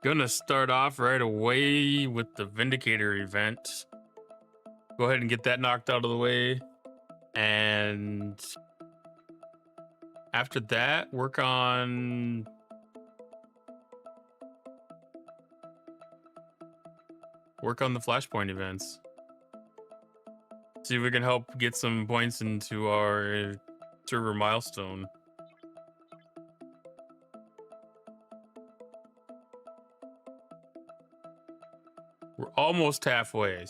Gonna start off right away with the Vindicator event. Go ahead and get that knocked out of the way. And after that, work on the Flashpoint events. See if we can help get some points into our server milestone. We're almost halfway.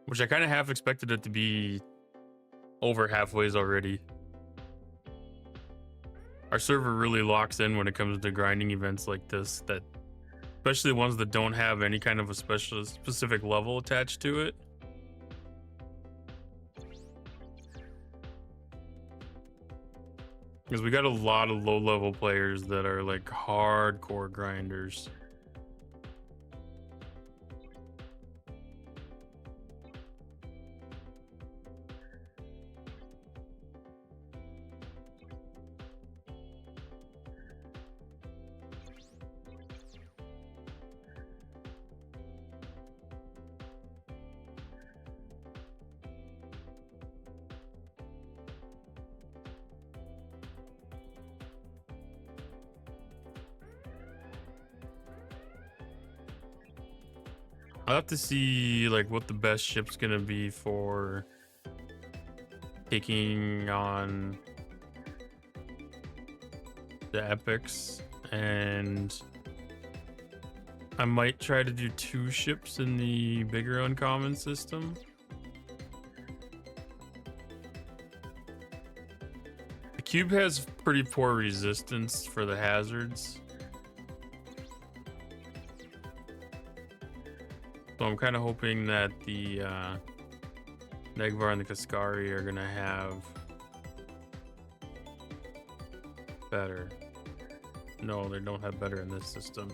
Which I kind of half expected it to be over halfways already. Our server really locks in when it comes to grinding events like this, that especially ones that don't have any kind of a specific level attached to it. Because we got a lot of low-level players that are like hardcore grinders. I'll have to see like what the best ship's gonna be for taking on the epics, and I might try to do 2 ships in the bigger uncommon system. The cube has pretty poor resistance for the hazards, so I'm kind of hoping that the Negvar and the Kaskari are gonna have better. No, they don't have better in this system.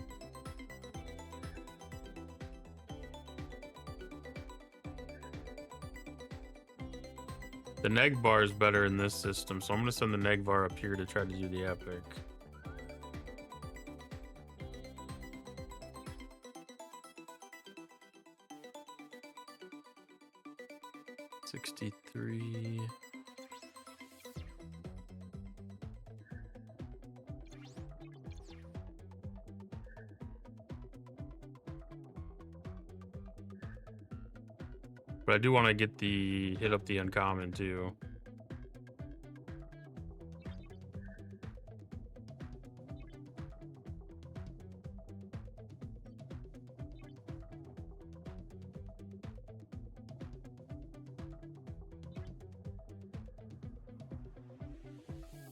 The Negvar is better in this system, so I'm gonna send the Negvar up here to try to do the epic. $63. But I do want to get the hit up the uncommon too.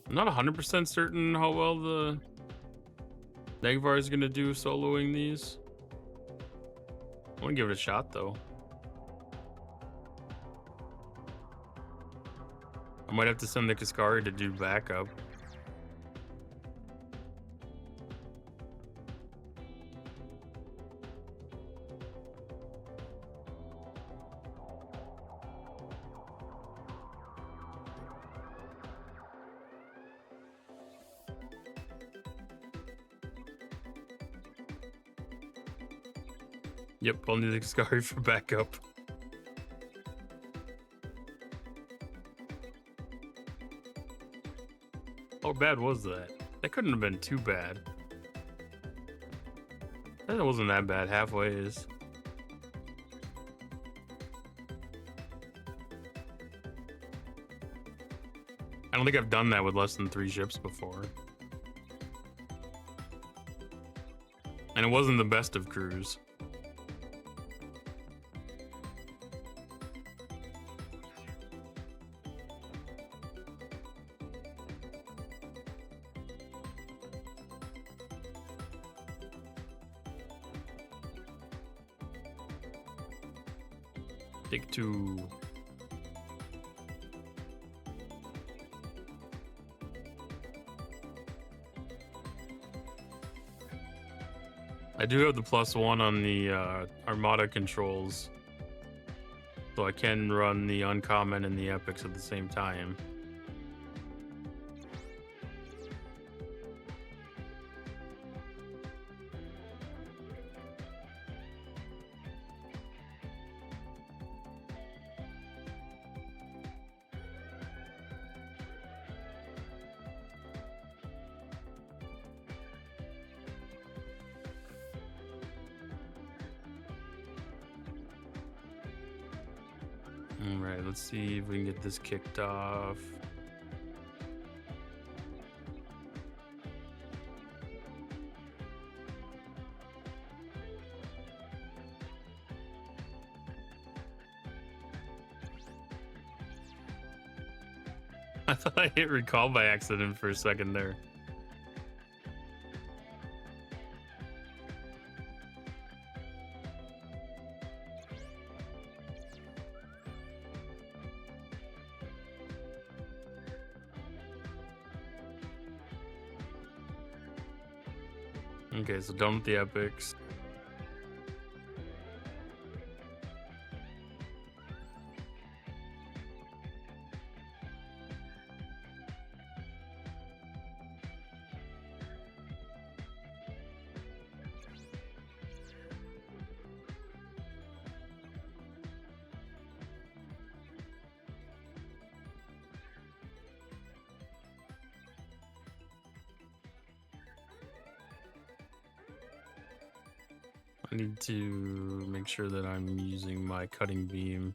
I'm not 100% certain how well the Negvar is going to do soloing these. I want to give it a shot though. I might have to send the Kaskari to do backup. Yep, I'll need the Kaskari for backup. How bad was that? That couldn't have been too bad. That wasn't that bad, halfway is. I don't think I've done that with less than 3 ships before. And it wasn't the best of crews. Take two. I do have the +1 on the Armada controls, so I can run the uncommon and the epics at the same time. All right, let's see if we can get this kicked off. I thought I hit recall by accident for a second there. Okay, so done with the epics. I need to make sure that I'm using my cutting beam.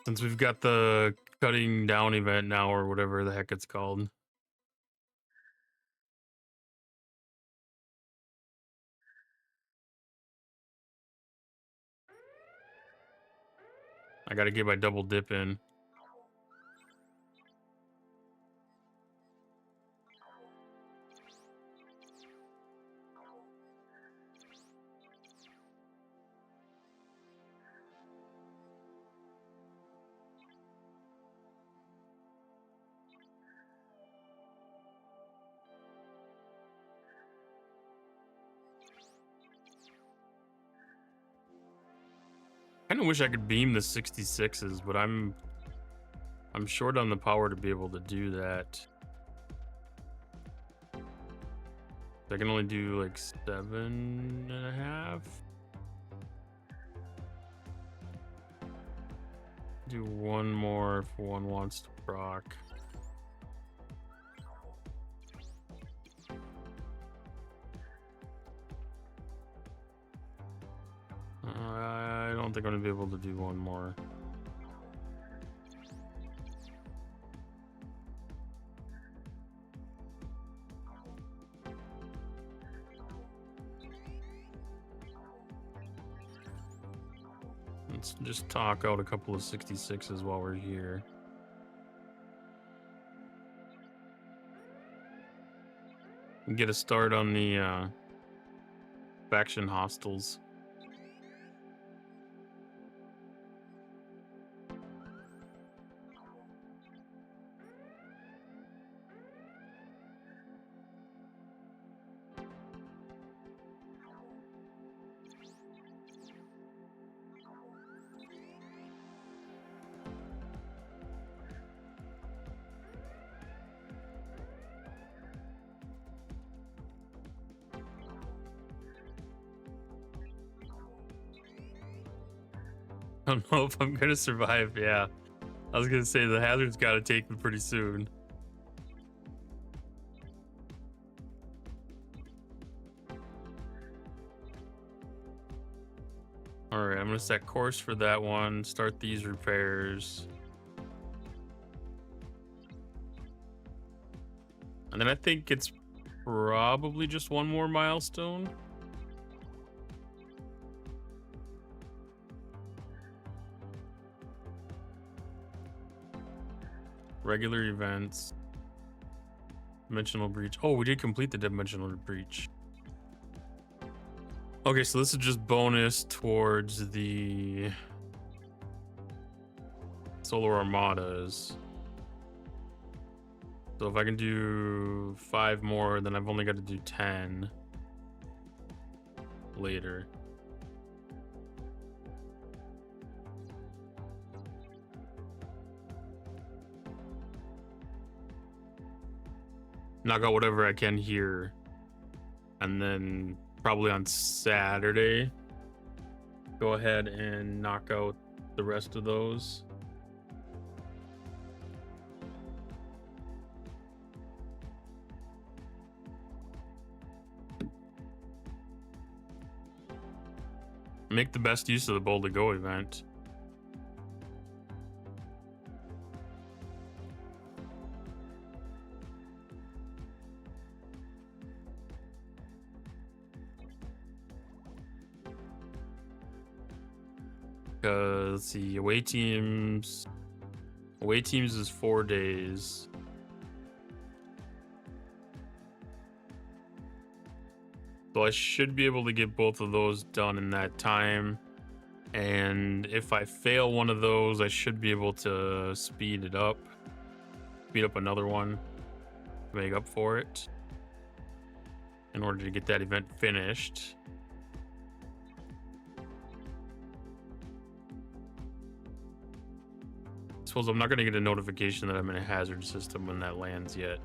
Since we've got the cutting down event now, or whatever the heck it's called. I gotta get my double dip in. I kind of wish I could beam the 66s, but I'm short on the power to be able to do that. I can only do like 7.5. Do one more if one wants to proc. I don't think I'm gonna be able to do one more. Let's just talk out a couple of 66s while we're here. Get a start on the faction hostiles. I don't know if I'm gonna survive. Yeah, I was gonna say the hazard's got to take me pretty soon. All All right, I'm gonna set course for that one. Start these repairs. And then I think it's probably just one more milestone. Regular events. Dimensional breach. Oh, we did complete the dimensional breach. Okay, so this is just bonus towards the Solar Armadas. So if I can do 5 more, then I've only got to do 10 later. Knock out whatever I can here. And then probably on Saturday, go ahead and knock out the rest of those. Make the best use of the Bold to Go event. Because let's see, away teams is 4 days. So I should be able to get both of those done in that time. And if I fail one of those, I should be able to speed up another one to make up for it in order to get that event finished. I suppose I'm not going to get a notification that I'm in a hazard system when that lands yet.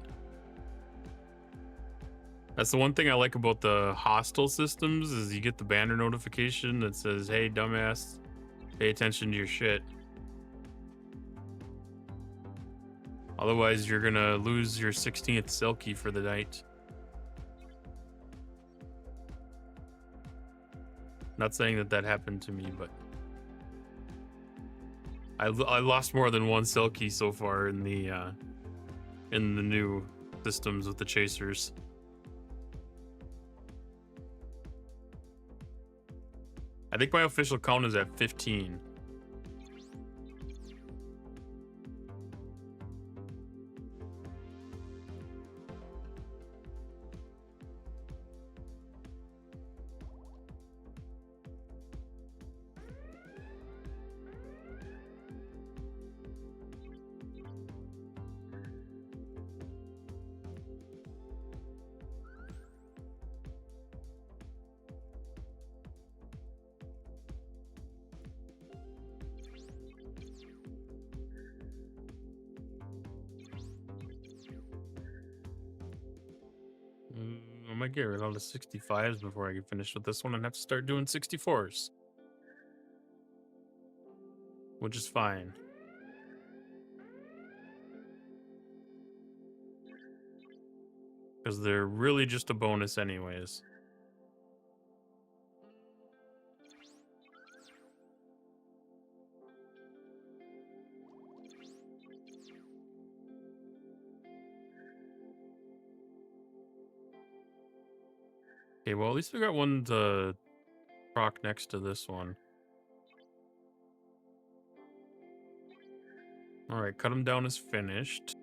That's the one thing I like about the hostile systems is you get the banner notification that says, hey, dumbass, pay attention to your shit. Otherwise, you're going to lose your 16th Selkie for the night. Not saying that that happened to me, but I lost more than one Selkie so far in the new systems with the chasers. I think my official count is at 15. I might get rid of all the 65s before I get finished with this one and have to start doing 64s. Which is fine. Because they're really just a bonus anyways. Okay, well, at least we got one to proc next to this one. All right, cut him down is finished.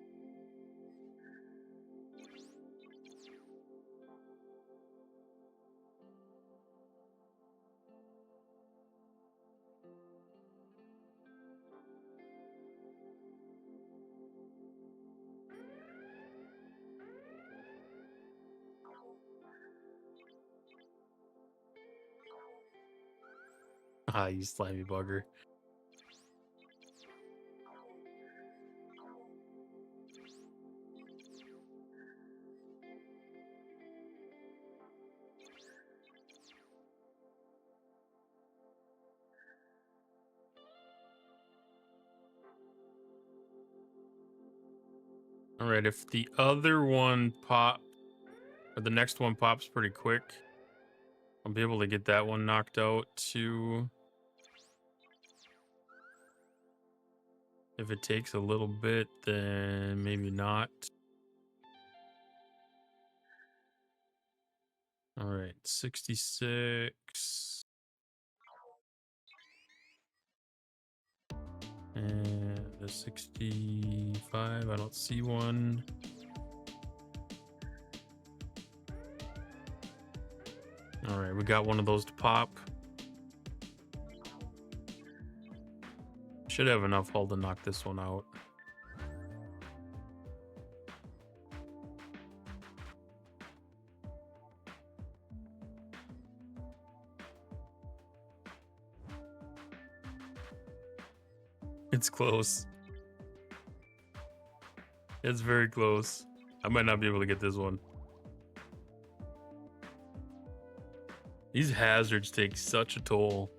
Ah, you slimy bugger. All right, if the other one or the next one pops pretty quick, I'll be able to get that one knocked out too. If it takes a little bit, then maybe not. All right, 66. And the 65, I don't see one. All right, we got one of those to pop. Should have enough hull to knock this one out. It's close. It's very close. I might not be able to get this one. These hazards take such a toll.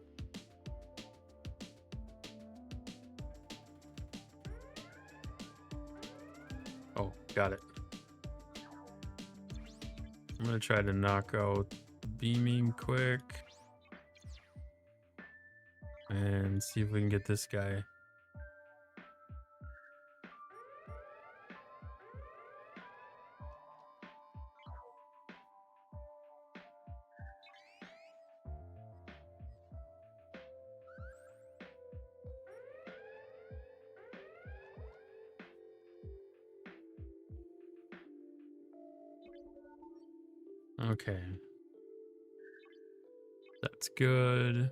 Oh, got it. I'm gonna try to knock out beaming quick. And see if we can get this guy. Okay. That's good.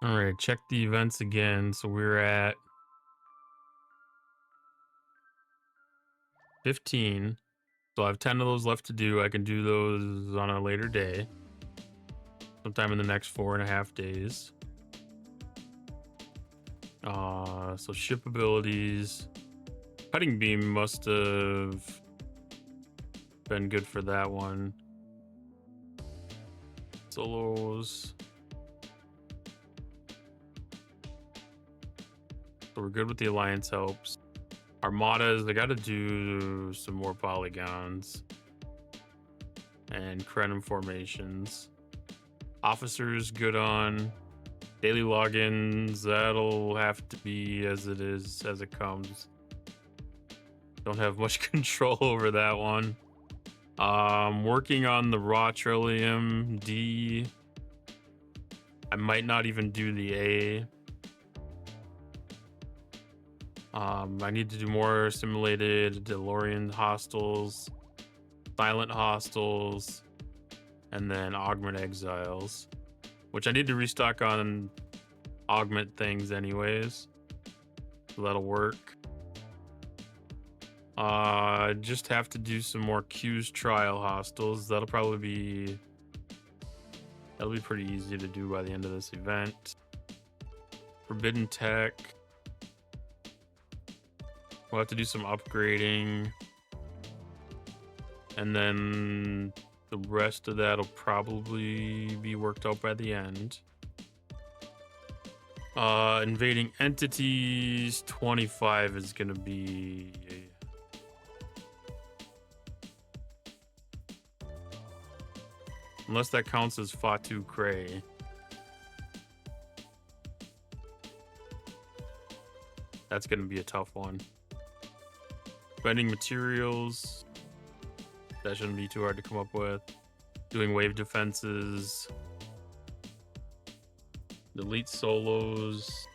All right, check the events again. So we're at 15. So I have 10 of those left to do. I can do those on a later day, sometime in the next 4.5 days. So ship abilities. Cutting beam must have been good for that one. Solos. So we're good with the alliance helps. Armadas, I gotta do some more polygons and Krenim formations. Officers, good on. Daily logins, that'll have to be as it is, as it comes. Don't have much control over that one. Working on the raw trillium D. I might not even do the A. I need to do more simulated DeLorean hostiles, silent hostiles, and then augment exiles, which I need to restock on augment things anyways. So that'll work. Just have to do some more Q's trial hostiles. That'll be pretty easy to do by the end of this event. Forbidden tech. We'll have to do some upgrading. And then the rest of that'll probably be worked out by the end. Invading entities, 25 is gonna be... Unless that counts as Fatu Cray. That's gonna be a tough one. Spending materials. That shouldn't be too hard to come up with. Doing wave defenses. Delete solos.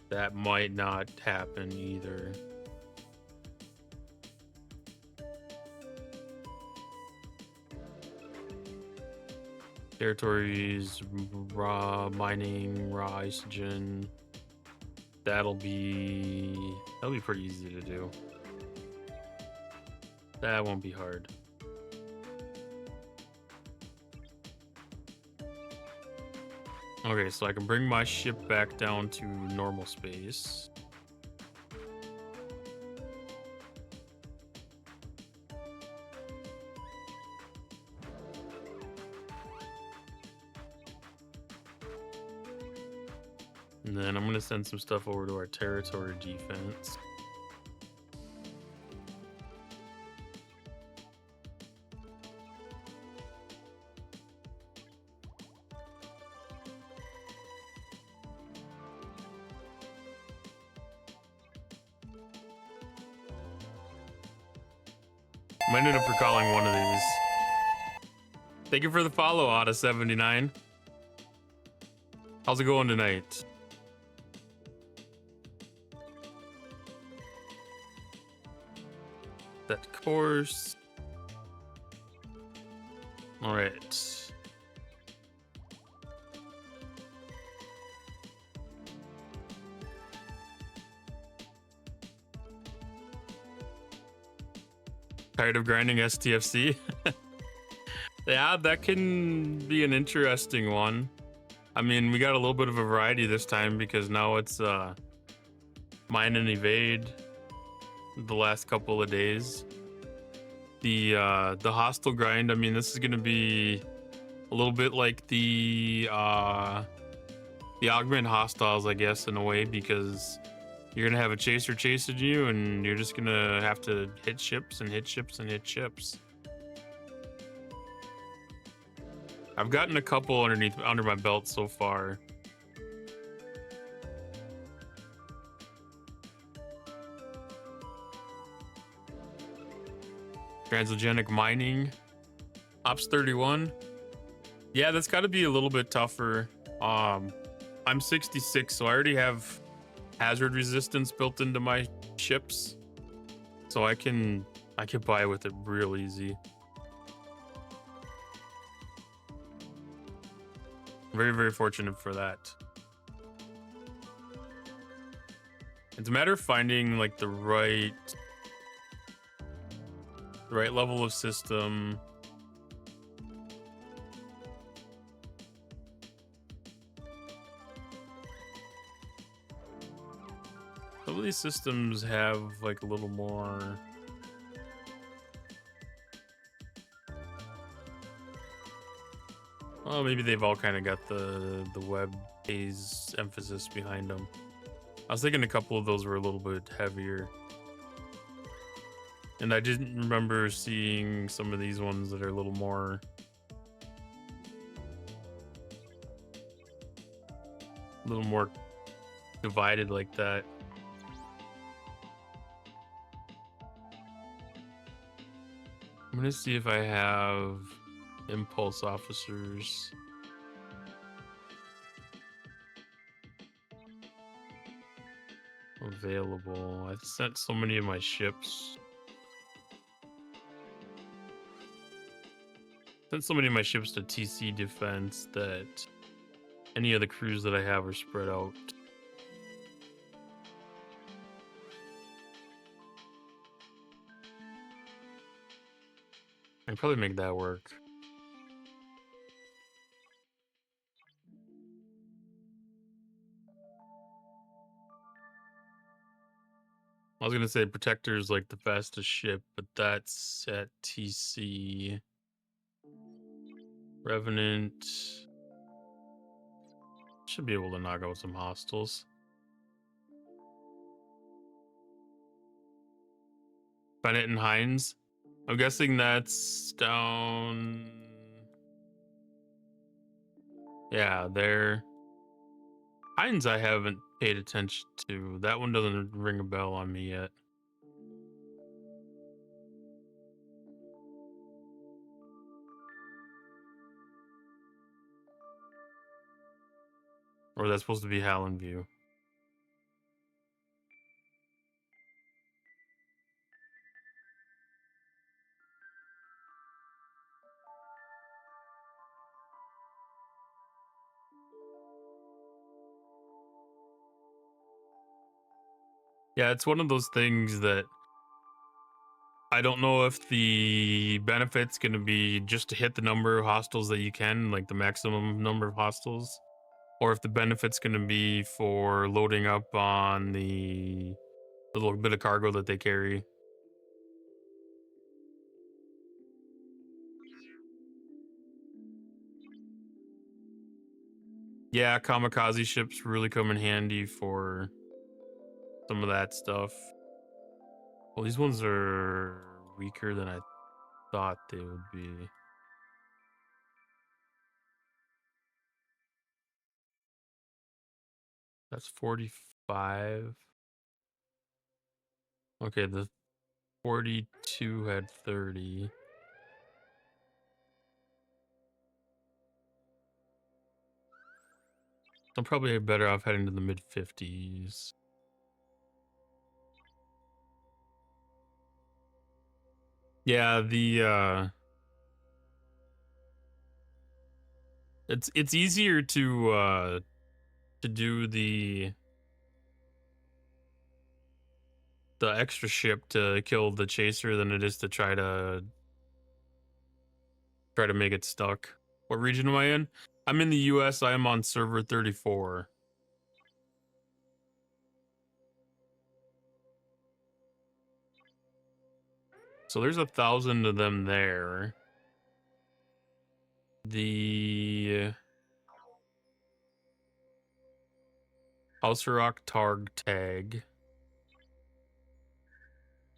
That might not happen either. Territories, raw mining, raw isogen. That'll be pretty easy to do. That won't be hard. Okay, so I can bring my ship back down to normal space. And then I'm gonna send some stuff over to our territory defense. Might end up recalling one of these. Thank you for the follow, Otta79. How's it going tonight? That course. All right. Tired of grinding STFC? Yeah, that can be an interesting one. I mean, we got a little bit of a variety this time because now it's mine and evade the last couple of days. The hostile grind, I mean, this is gonna be a little bit like the augment hostiles, I guess, in a way, because you're gonna have a chaser chasing you and you're just gonna have to hit ships and hit ships and hit ships. I've gotten a couple under my belt so far. Transogenic mining. Ops 31. Yeah, that's got to be a little bit tougher. I'm 66, so I already have hazard resistance built into my ships, so I can buy with it real easy. Very, very fortunate for that. It's a matter of finding like the right level of system. Some of these systems have like a little more. Well, maybe they've all kind of got the web haze emphasis behind them. I was thinking a couple of those were a little bit heavier. And I didn't remember seeing some of these ones that are a little more divided like that. I'm gonna see if I have impulse officers. Available. I've sent so many of my ships. Sent so many of my ships to TC defense that any of the crews that I have are spread out. I can probably make that work. I was gonna say Protector is like the fastest ship, but that's at TC. Revenant should be able to knock out some hostiles. Bennett and Hines. I'm guessing that's down. Yeah, there. Hines I haven't paid attention to. That one doesn't ring a bell on me yet. Or that's supposed to be Hallen View. Yeah, it's one of those things that I don't know if the benefit's going to be just to hit the number of hostiles that you can, like the maximum number of hostiles, or if the benefit's going to be for loading up on the little bit of cargo that they carry. Yeah, kamikaze ships really come in handy for some of that stuff. Well, these ones are weaker than I thought they would be. That's 45. Okay, the 42 2 had 30. I'm probably better off heading to the mid-50s. Yeah, it's easier to do the extra ship to kill the chaser than it is to try to make it stuck. What region am I in? I'm in the US. I am on server 34. So there's 1,000 of them there. The House Rock Targ tag.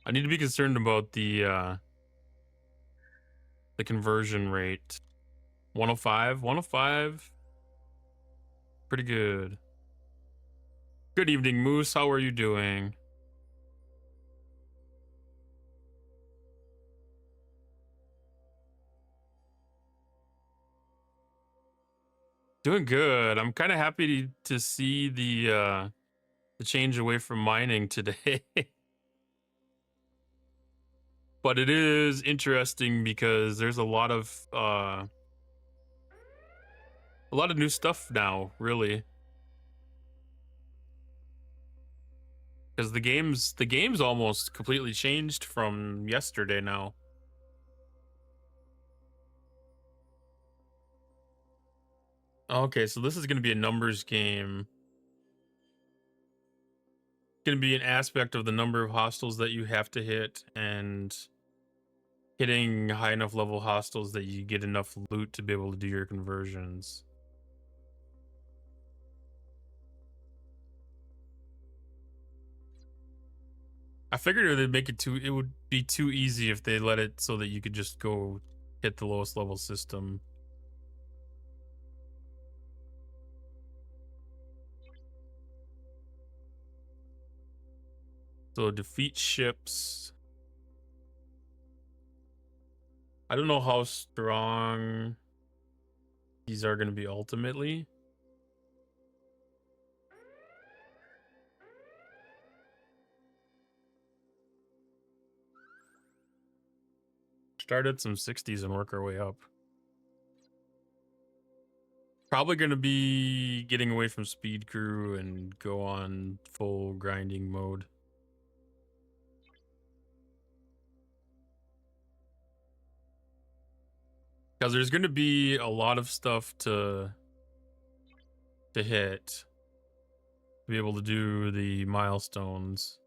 I need to be concerned about the conversion rate. 105? 105? Pretty good. Good evening, Moose. How are you doing? Doing good. I'm kind of happy to see the change away from mining today. But it is interesting because there's a lot of new stuff now, really. Because the game's almost completely changed from yesterday now. Okay, so this is going to be a numbers game. Going to be an aspect of the number of hostiles that you have to hit and hitting high enough level hostiles that you get enough loot to be able to do your conversions. I figured it would be too easy if they let it so that you could just go hit the lowest level system. So defeat ships. I don't know how strong these are going to be ultimately. Start at some 60s and work our way up. Probably going to be getting away from speed crew and go on full grinding mode. Because there's going to be a lot of stuff to hit to be able to do the milestones.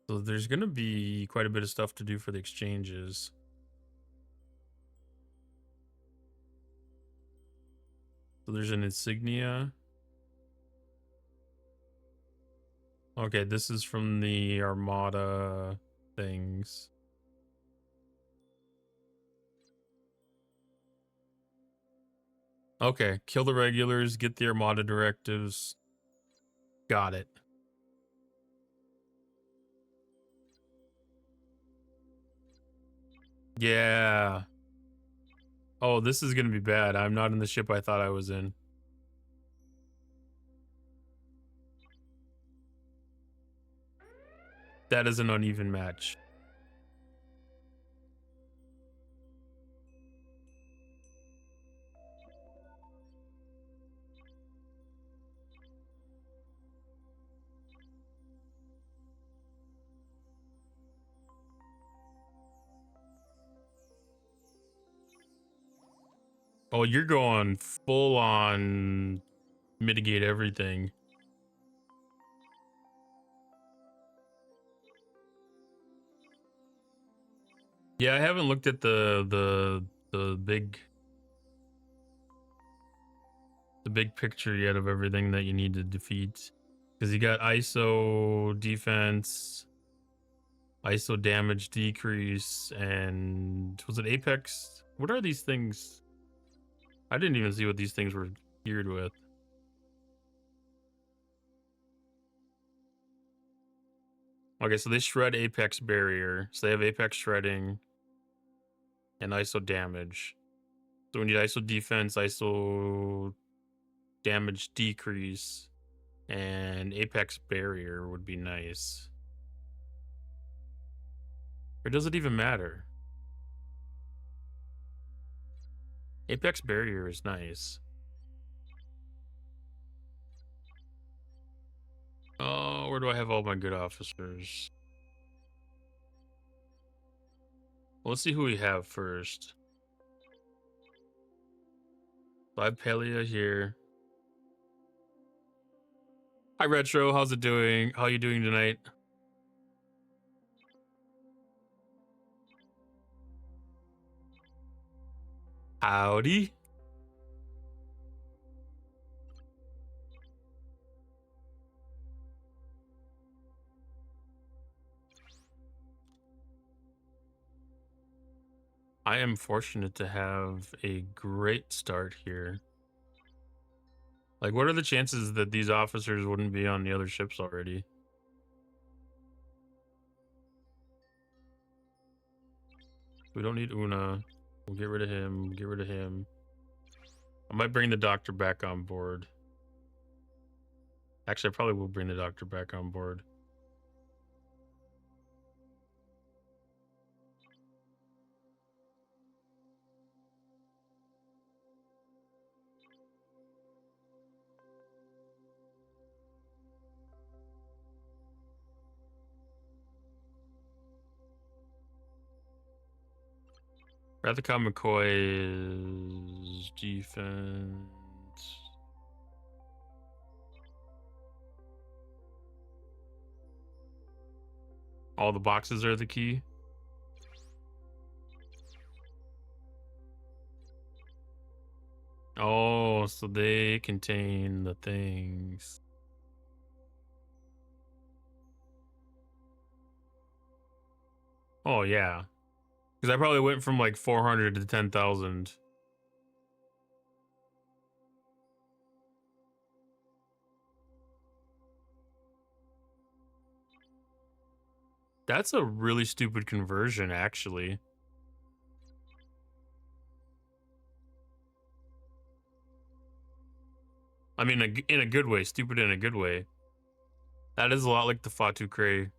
So there's going to be quite a bit of stuff to do for the exchanges. So there's an insignia. Okay, this is from the Armada things. Okay, kill the regulars, get the Armada directives. Got it. Yeah. Oh, this is going to be bad. I'm not in the ship I thought I was in. That is an uneven match. Oh, you're going full on mitigate everything. Yeah, I haven't looked at the big picture yet of everything that you need to defeat. Because you got ISO defense, ISO damage decrease, and was it Apex? What are these things? I didn't even see what these things were geared with. Okay, so they shred Apex Barrier. So they have Apex Shredding and ISO Damage. So we need ISO Defense, ISO Damage Decrease, and Apex Barrier would be nice. Or does it even matter? Apex Barrier is nice. Oh, where do I have all my good officers? Well, let's see who we have first. So I have Pelia here. Hi, Retro. How's it doing? How you doing tonight? Howdy. I am fortunate to have a great start here. Like, what are the chances that these officers wouldn't be on the other ships already? We don't need Una. We'll get rid of him. Get rid of him. I might bring the doctor back on board. Actually, I probably will bring the doctor back on board. Rathacon McCoy is defense. All the boxes are the key. Oh, so they contain the things. Oh, yeah. Because I probably went from like 400 to 10,000. That's a really stupid conversion, actually. I mean, in a good way. Stupid in a good way. That is a lot like the Fatu Cray.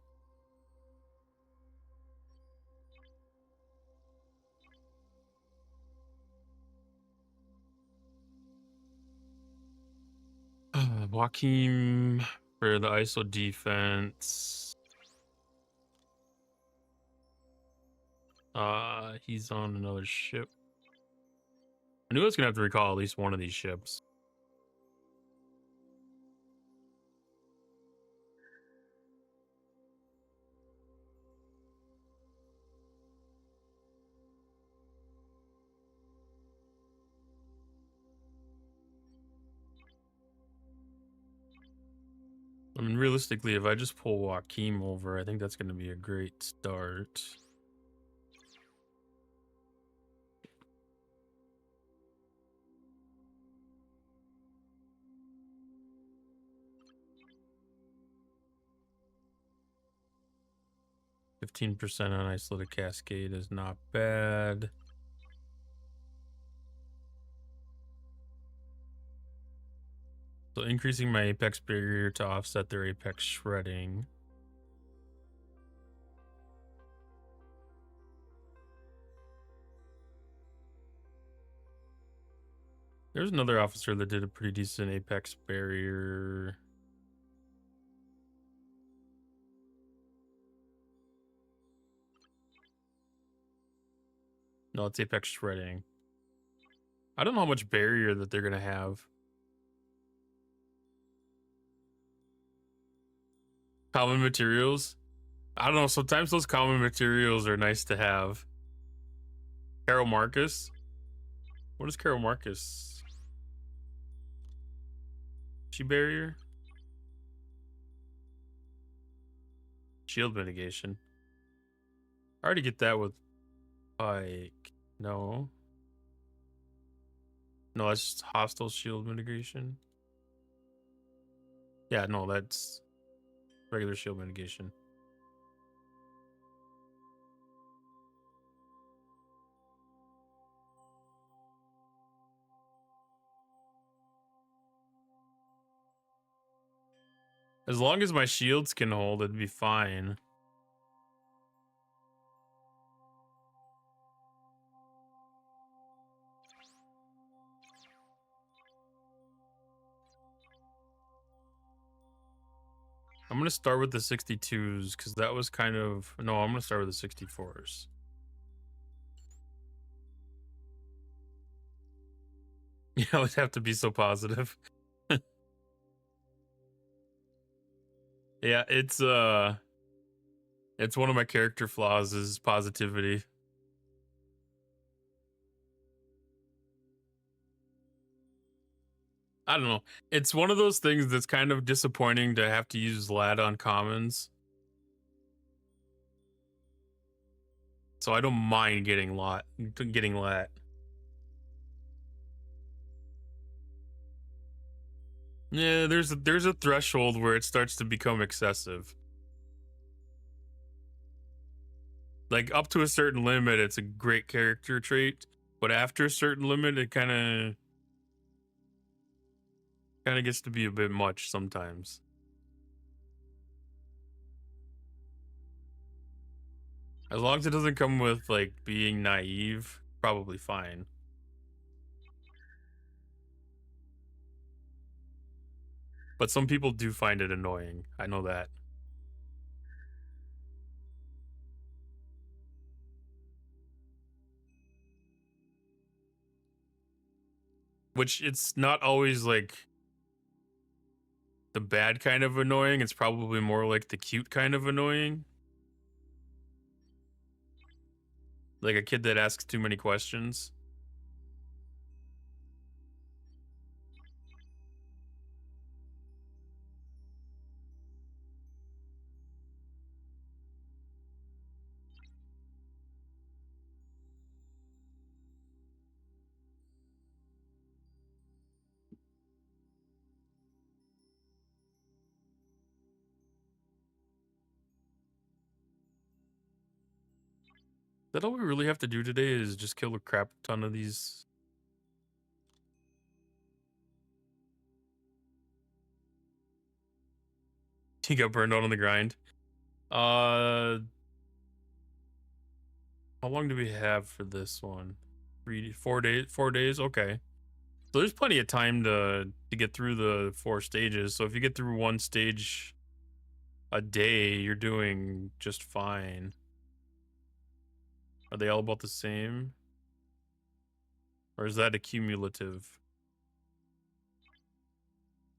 Joaquim for the ISO defense. He's on another ship. I knew I was gonna have to recall at least one of these ships. I mean, realistically, if I just pull Joaquim over, I think that's going to be a great start. %15 on Isolated Cascade is not bad. So increasing my Apex Barrier to offset their Apex Shredding. There's another officer that did a pretty decent Apex Barrier. No, it's Apex Shredding. I don't know how much barrier that they're going to have. Common materials? I don't know. Sometimes those common materials are nice to have. Carol Marcus? What is Carol Marcus? She barrier? Shield mitigation. I already get that with Pike. No. No, that's just hostile shield mitigation. Yeah, no, that's regular shield mitigation. As long as my shields can hold, it'd be fine. I'm gonna start with the 62s because that was kind of no. I'm gonna start with the 64s. Yeah, I would have to be so positive. Yeah, it's one of my character flaws is positivity. I don't know. It's one of those things that's kind of disappointing to have to use lat on commons. So I don't mind getting lat. Yeah, there's a threshold where it starts to become excessive. Like up to a certain limit, it's a great character trait, but after a certain limit, it kind of gets to be a bit much sometimes. As long as it doesn't come with like being naive, probably fine. But some people do find it annoying. I know that. Which it's not always like the bad kind of annoying. It's probably more like the cute kind of annoying. Like a kid that asks too many questions. Is that all we really have to do today is just kill a crap ton of these? He got burned out on the grind. How long do we have for this one? 4 days. 4 days. Okay. So there's plenty of time to get through the 4 stages. So if you get through one stage a day, you're doing just fine. Are they all about the same? Or is that a cumulative?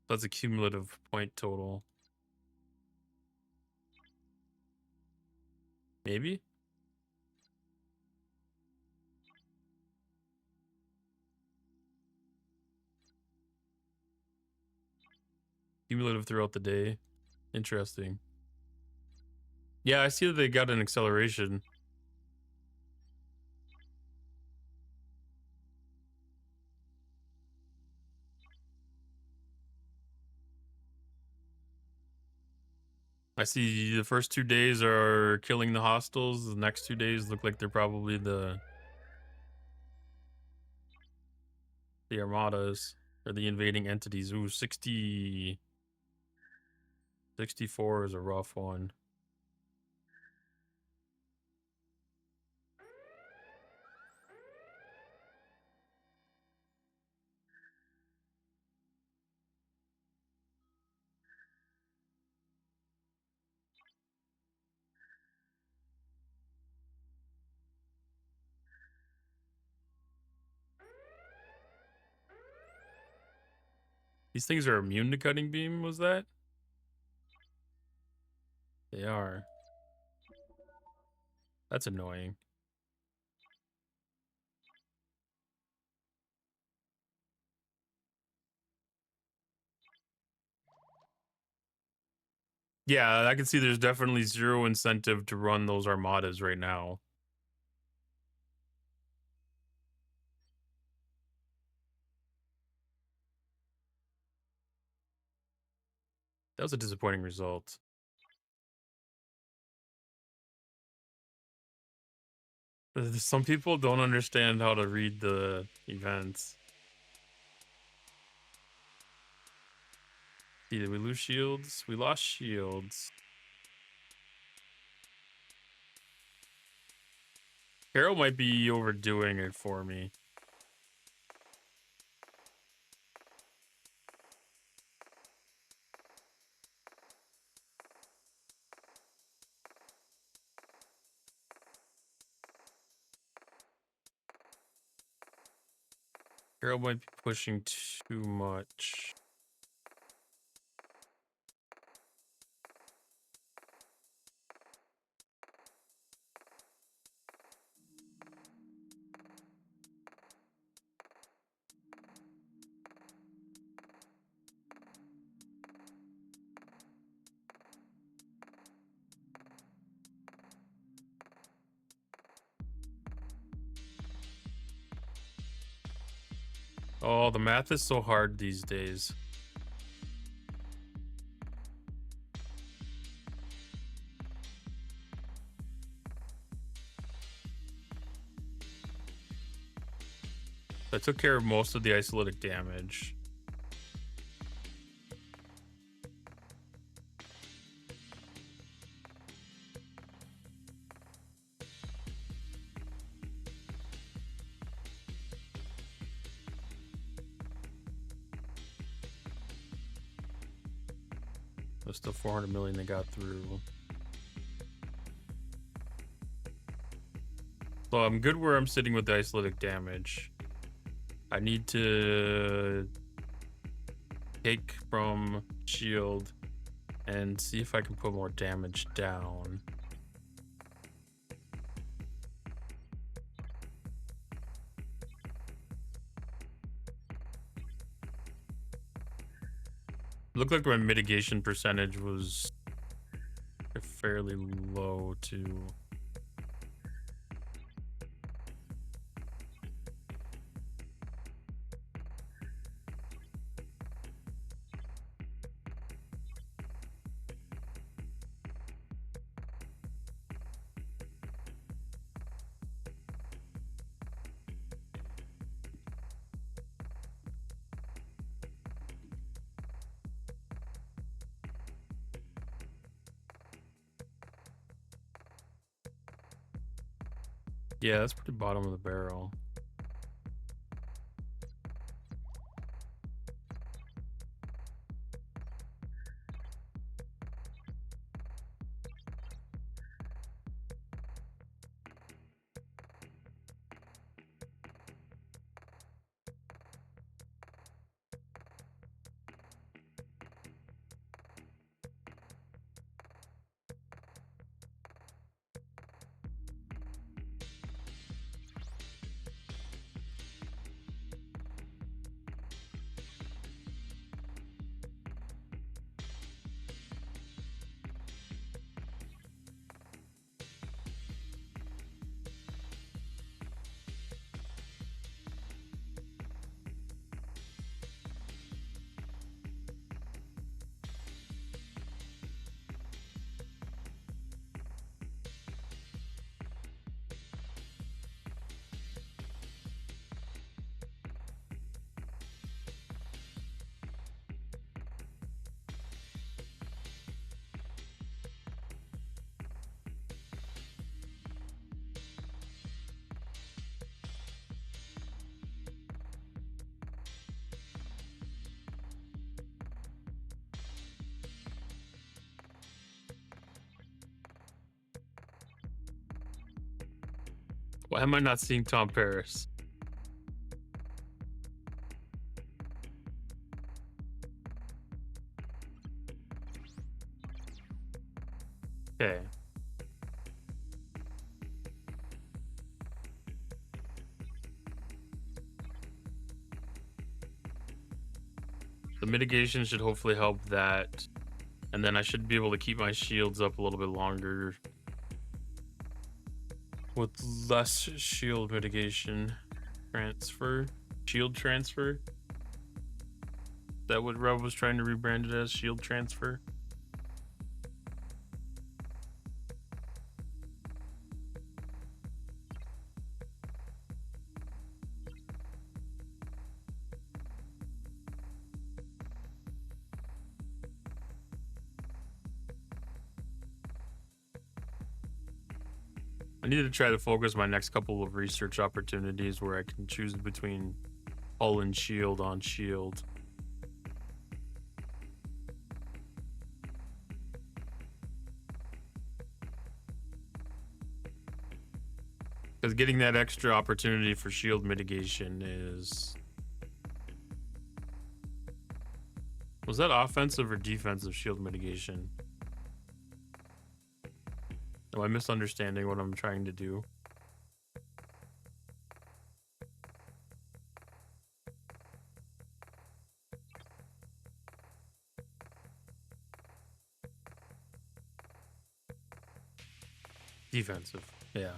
That's a cumulative point total. Maybe? Cumulative throughout the day. Interesting. Yeah, I see that they got an acceleration. I see the first 2 days are killing the hostiles. The next 2 days look like they're probably the armadas or the invading entities. Ooh, 64 is a rough one. These things are immune to cutting beam, was that? They are. That's annoying. Yeah, I can see there's definitely zero incentive to run those armadas right now. That was a disappointing result. Some people don't understand how to read the events. Did we lose shields? We lost shields. Carol might be overdoing it for me. Carol might be pushing too much. Oh, the math is so hard these days. I took care of most of the isolatic damage. There's still 400 million they got through. So I'm good where I'm sitting with the isolatic damage. I need to take from shield and see if I can put more damage down. Looked like my mitigation percentage was fairly low too. Yeah, that's pretty bottom of the barrel. Why am I not seeing Tom Paris? Okay. The mitigation should hopefully help that. And then I should be able to keep my shields up a little bit longer with less shield mitigation. Transfer? Shield transfer? Is that what Rob was trying to rebrand it as? Shield transfer? I need to try to focus my next couple of research opportunities where I can choose between hull and shield on shield. Because getting that extra opportunity for shield mitigation is... Was that offensive or defensive shield mitigation? Am I misunderstanding what I'm trying to do? Defensive, yeah.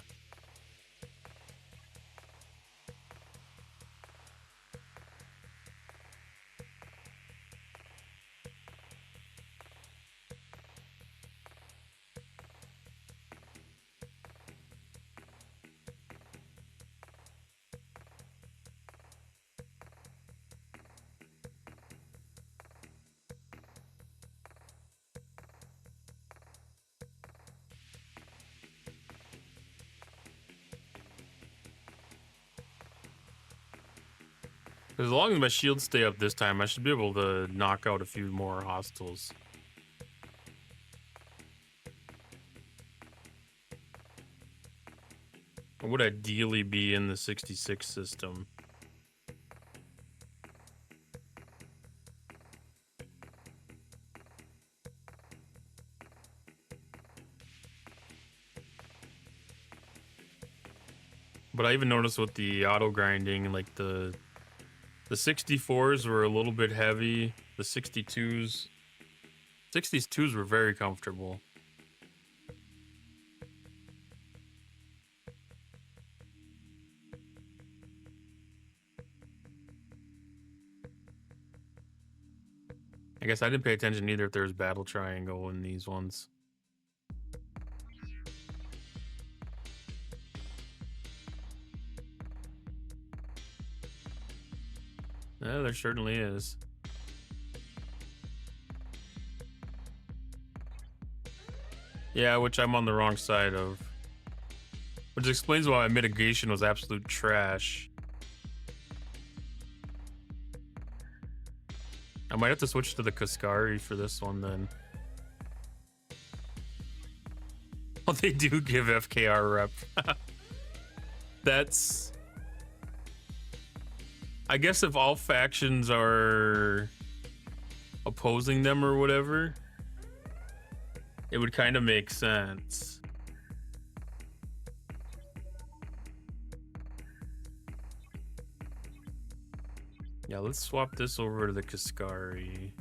As long as my shields stay up this time, I should be able to knock out a few more hostiles. I would ideally be in the 66 system. But I even noticed with the auto grinding, like the 64s were a little bit heavy. The 62s were very comfortable. I guess I didn't pay attention either if there was battle triangle in these ones. Yeah, there certainly is. Yeah, which I'm on the wrong side of. Which explains why my mitigation was absolute trash. I might have to switch to the Kaskari for this one then. Oh, they do give FKR rep. That's... I guess if all factions are opposing them or whatever, it would kind of make sense. Yeah, let's swap this over to the Kaskari.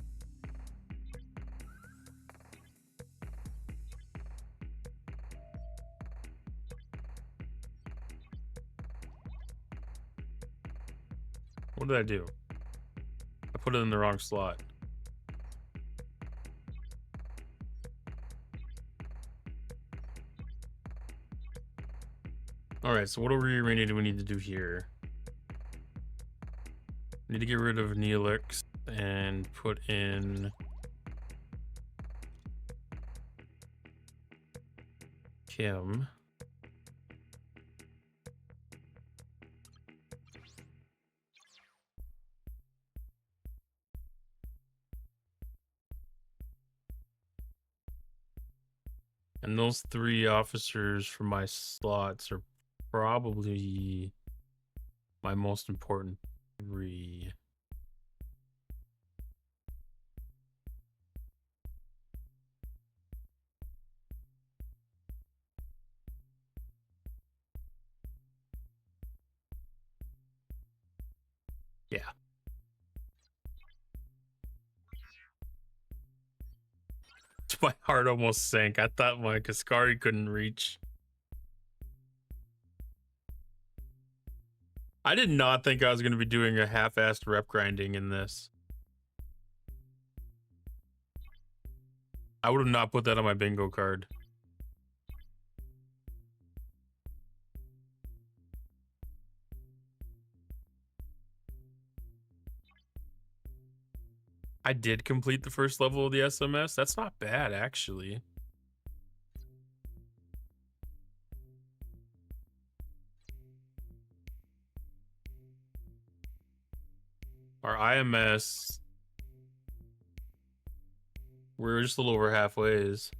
What did I do? I put it in the wrong slot. All right, so what do we need to do here? We need to get rid of Neelix and put in Kim. And those 3 officers for my slots are probably my most important 3. Yeah. My heart almost sank. I thought my Kaskari couldn't reach. I did not think I was going to be doing a half-assed rep grinding in this. I would have not put that on my bingo card. I did complete the first level of the SMS. That's not bad, actually. Our IMS, we're just a little over halfway. Is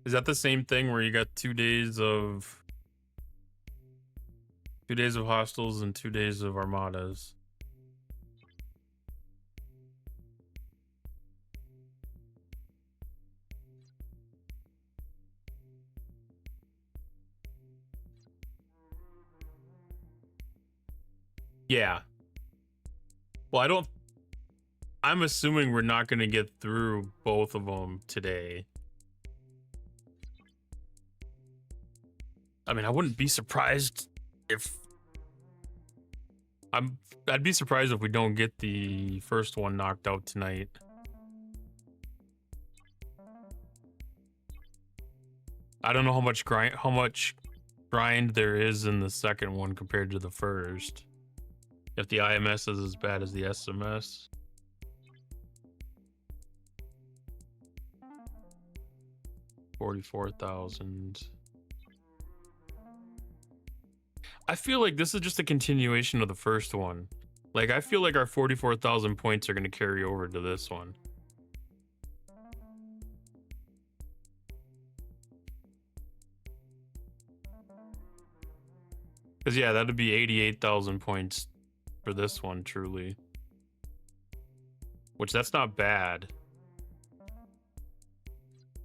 that the same thing where you got 2 days of 2 days of hostiles and 2 days of armadas? Yeah. Well, I'm assuming we're not going to get through both of them today. I mean, I wouldn't be surprised if I'd be surprised if we don't get the first one knocked out tonight. I don't know how much grind there is in the second one compared to the first. If the IMS is as bad as the SMS. 44,000. I feel like this is just a continuation of the first one. Like, I feel like our 44,000 points are going to carry over to this one. Because, yeah, that'd be 88,000 points for this one, truly. Which, that's not bad.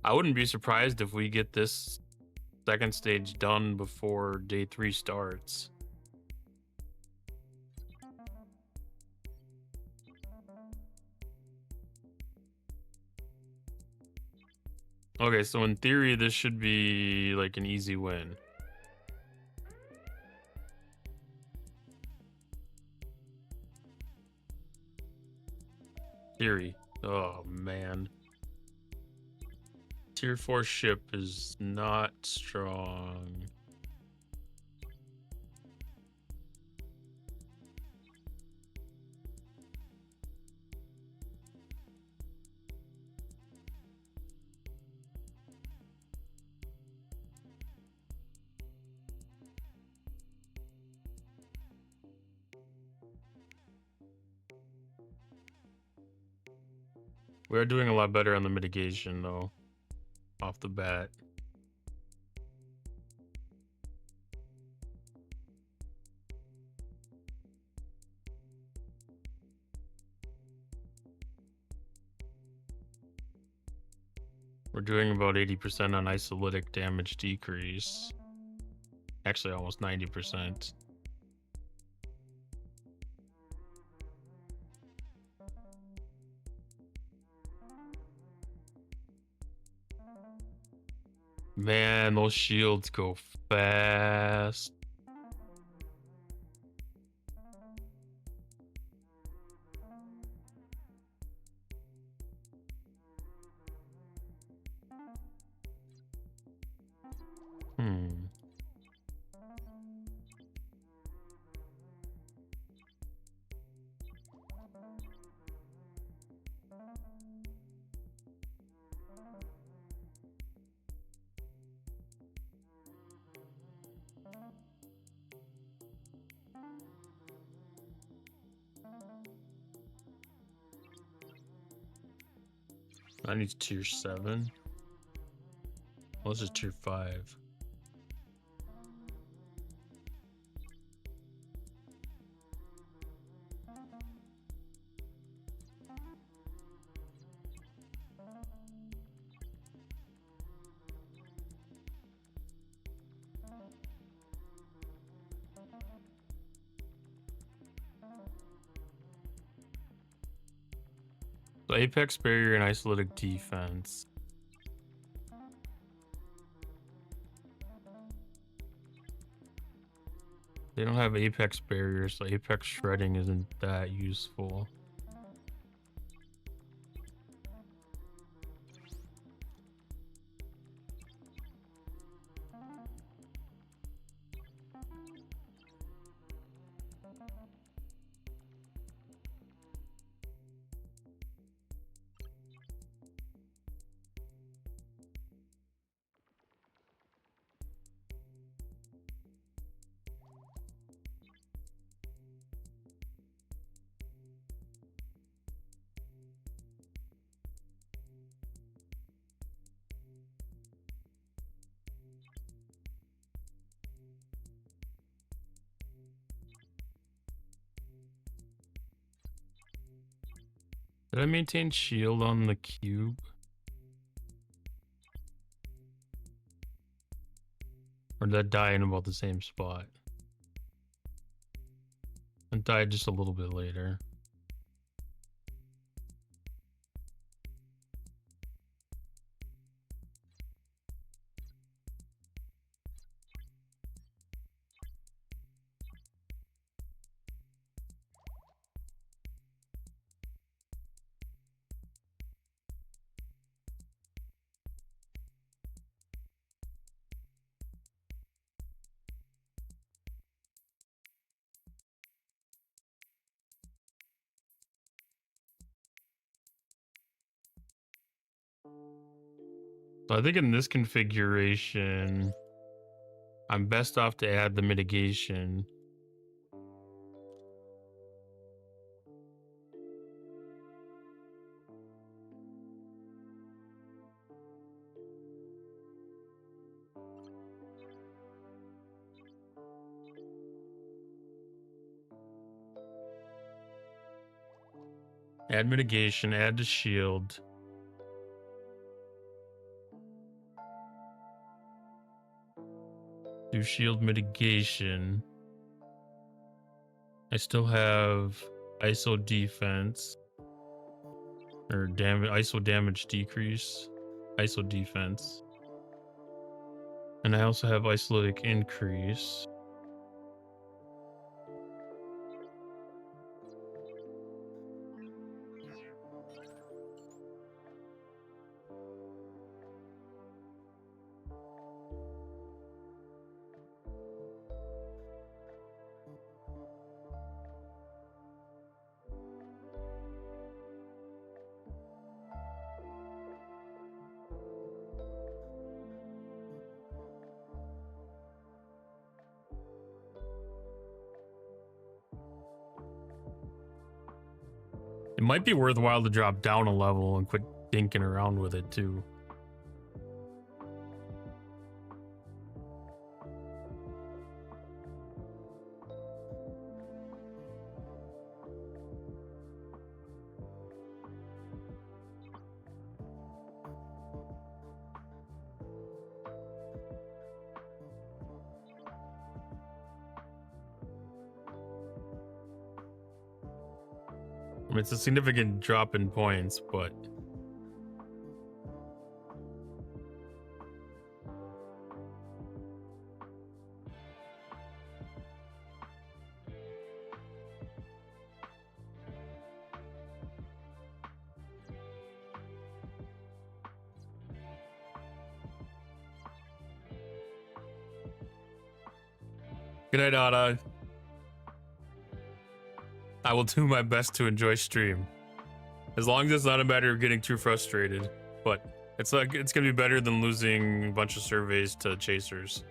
I wouldn't be surprised if we get this second stage done before day 3 starts. Okay, so in theory, this should be like an easy win. Theory. Oh, man. Tier 4 ship is not strong. We are doing a lot better on the mitigation, though, off the bat. We're doing about 80% on isolytic damage decrease. Actually, almost 90%. Man, those shields go fast. Hmm. I need tier 7. Well, this is tier 5. So Apex barrier and isolytic defense. They don't have Apex barrier, so Apex shredding isn't that useful. Did I maintain shield on the cube? Or did that die in about the same spot? It died just a little bit later. So I think in this configuration, I'm best off to add the mitigation. Add mitigation, add the shield. Do shield mitigation. I still have ISO defense. Or damage, ISO damage decrease. ISO defense. And I also have isolitic increase. It might be worthwhile to drop down a level and quit dinking around with it too. I mean, it's a significant drop in points, but good night, Ada. I will do my best to enjoy stream. As long as it's not a matter of getting too frustrated. But it's like it's gonna be better than losing a bunch of surveys to chasers.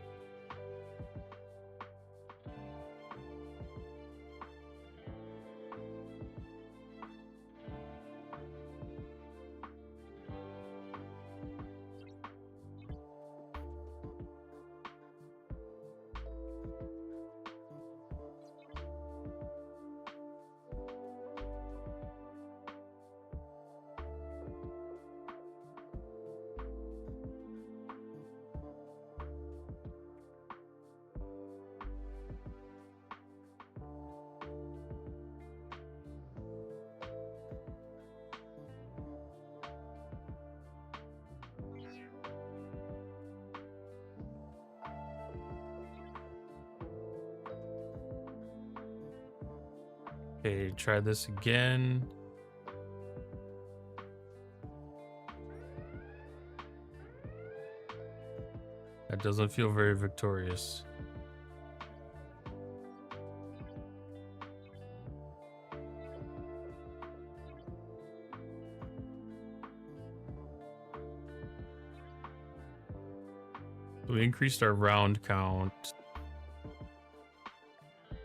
Okay, try this again. That doesn't feel very victorious. We increased our round count.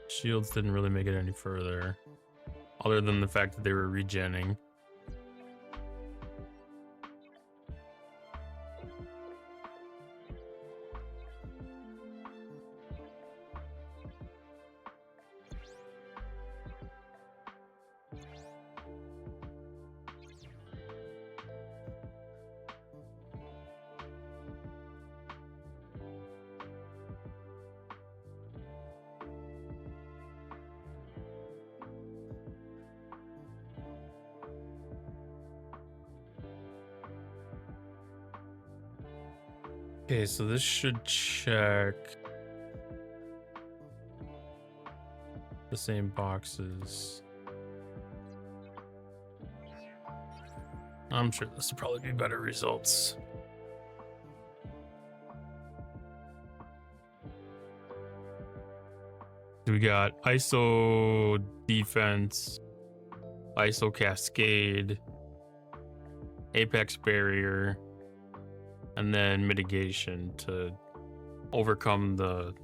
Shields didn't really make it any further, other than the fact that they were regenning. Okay, so this should check the same boxes. I'm sure this will probably be better results. We got ISO defense, ISO cascade, apex barrier, and then mitigation to overcome the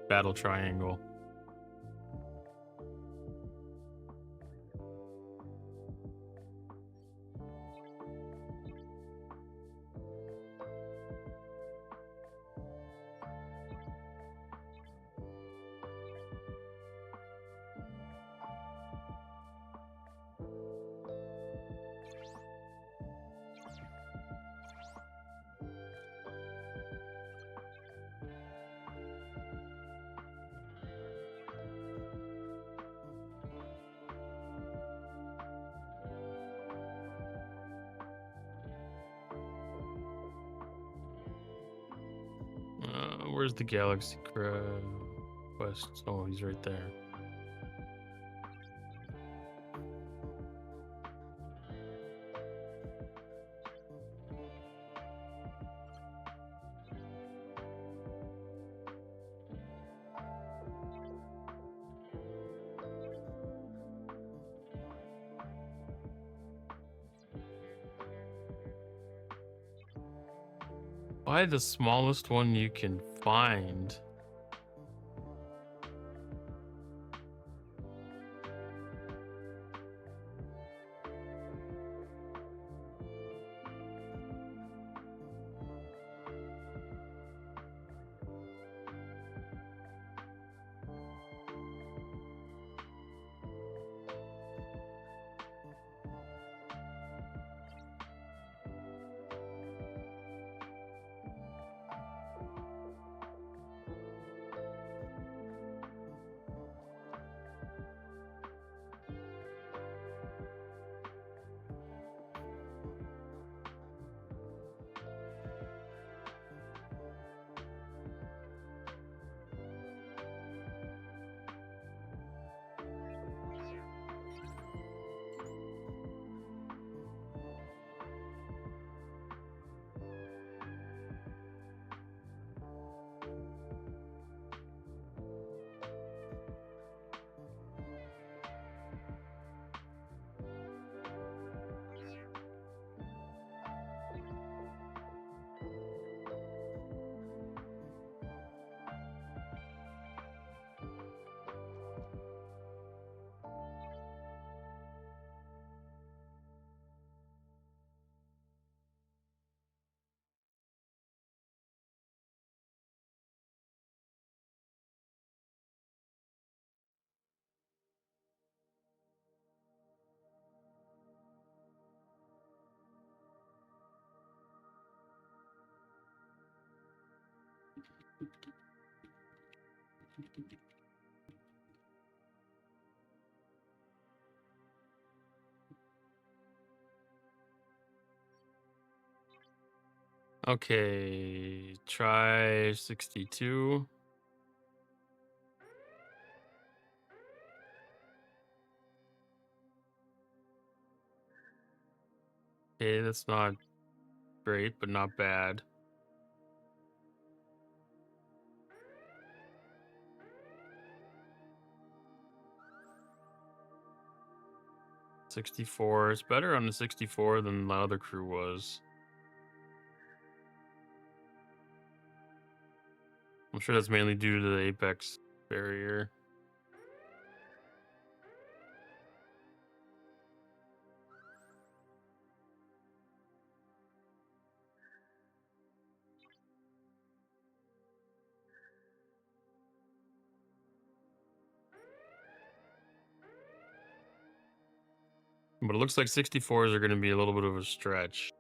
battle triangle. Where's the Galaxy Quest? Oh, he's right there. Buy the smallest one you can find. Okay, try 62. Okay, that's not great, but not bad. '64 is better on the 64 than the other crew was. I'm sure that's mainly due to the apex barrier. But it looks like 64s are going to be a little bit of a stretch.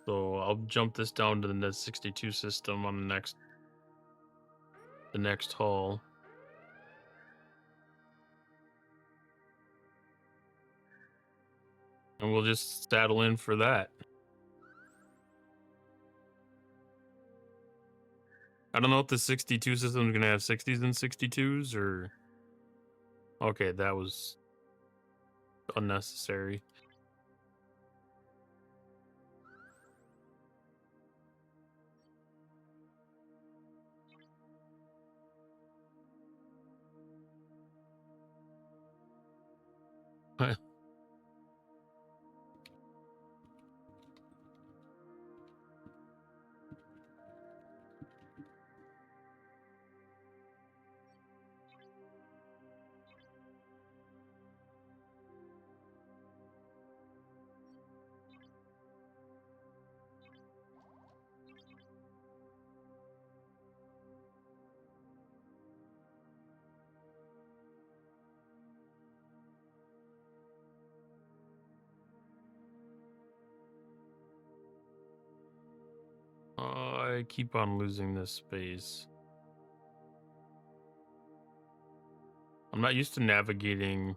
So I'll jump this down to the net 62 system on the next haul. And we'll just saddle in for that. I don't know if the 62 system is gonna have 60s and 62s or. Okay, that was unnecessary. I keep on losing this space. I'm not used to navigating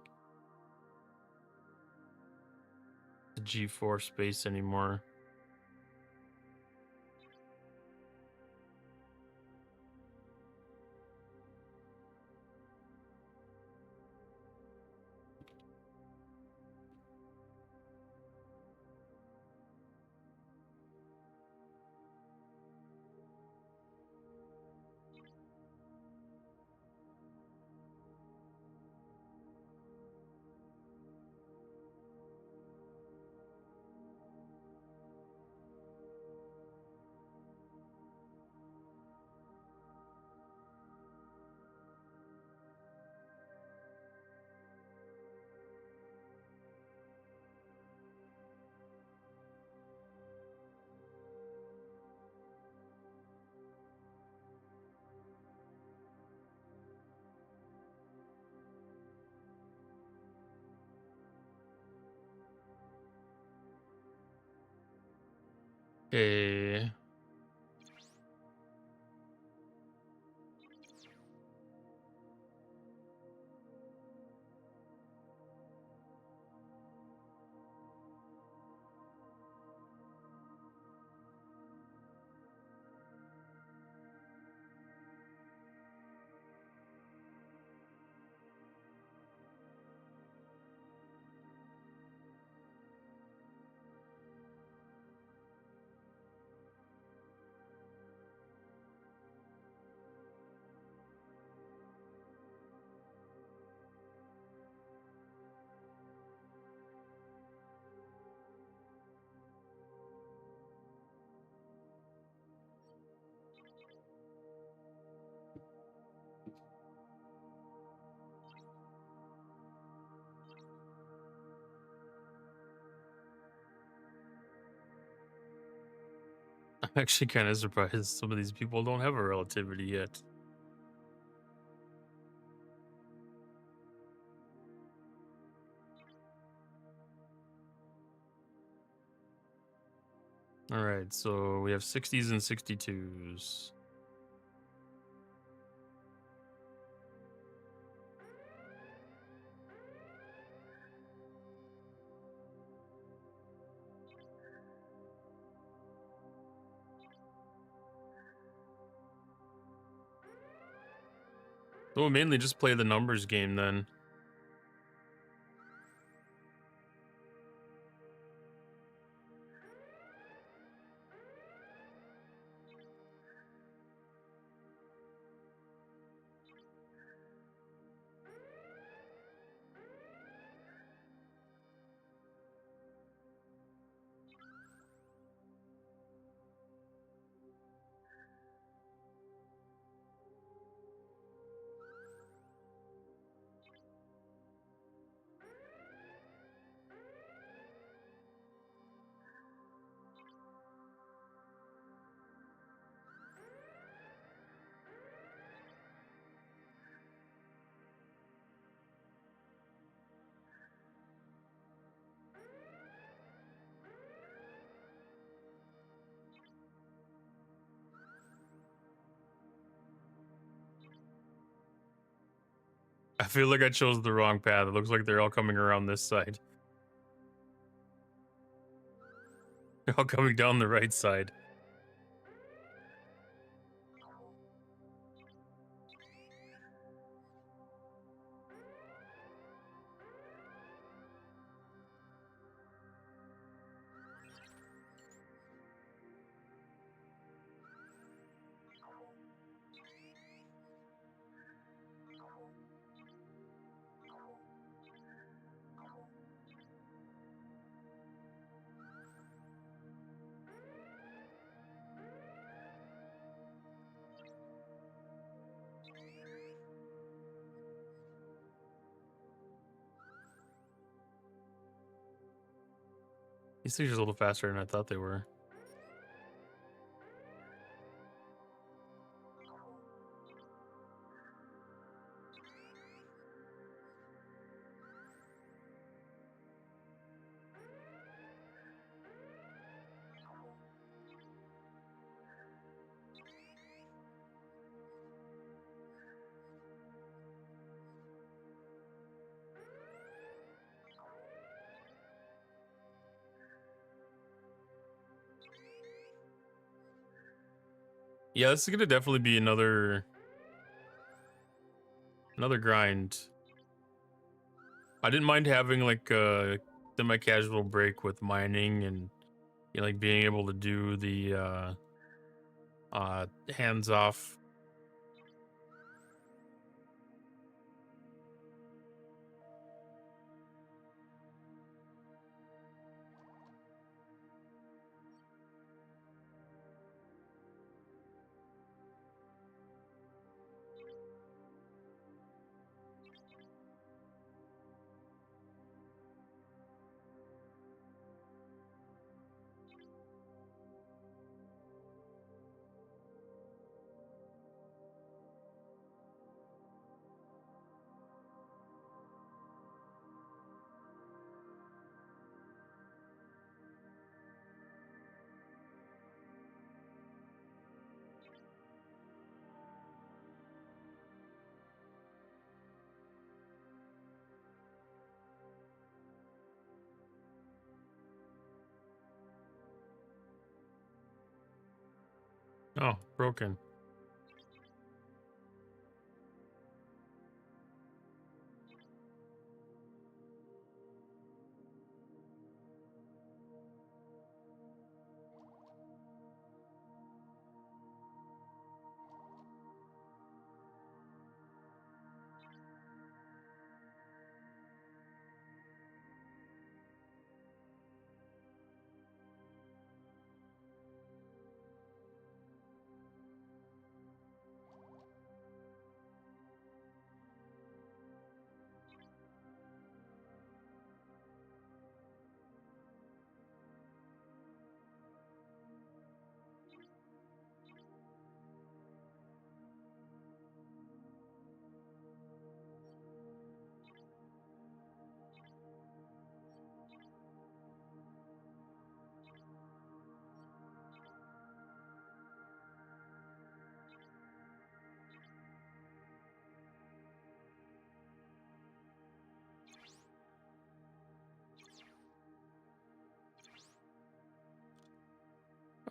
the G4 space anymore. Okay. I'm actually kind of surprised some of these people don't have a relativity yet. All right, so we have 60s and 62s. So we'll mainly just play the numbers game then. I feel like I chose the wrong path. It looks like they're all coming around this side. They're all coming down the right side. These things are a little faster than I thought they were. Yeah, this is gonna definitely be another grind. I didn't mind having like a semi-casual break with mining and like being able to do the hands off. Oh, broken.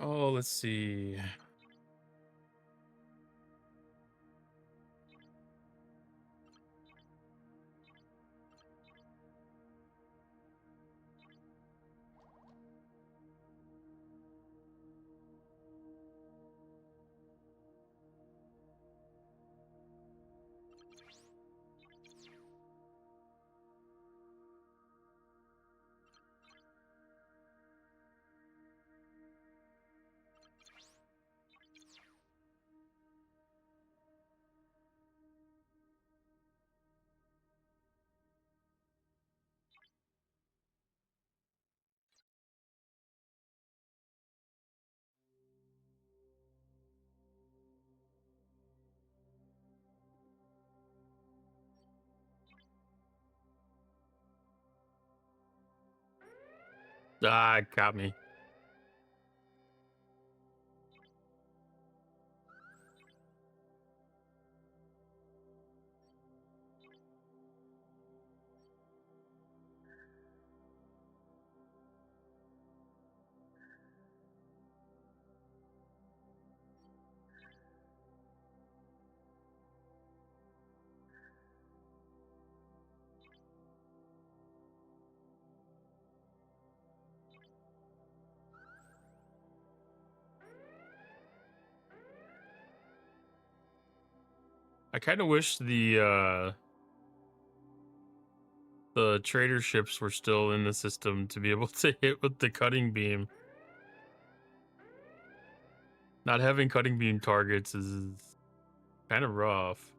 Oh, let's see. Ah, it got me. I kind of wish the trader ships were still in the system to be able to hit with the cutting beam. Not having cutting beam targets is kind of rough.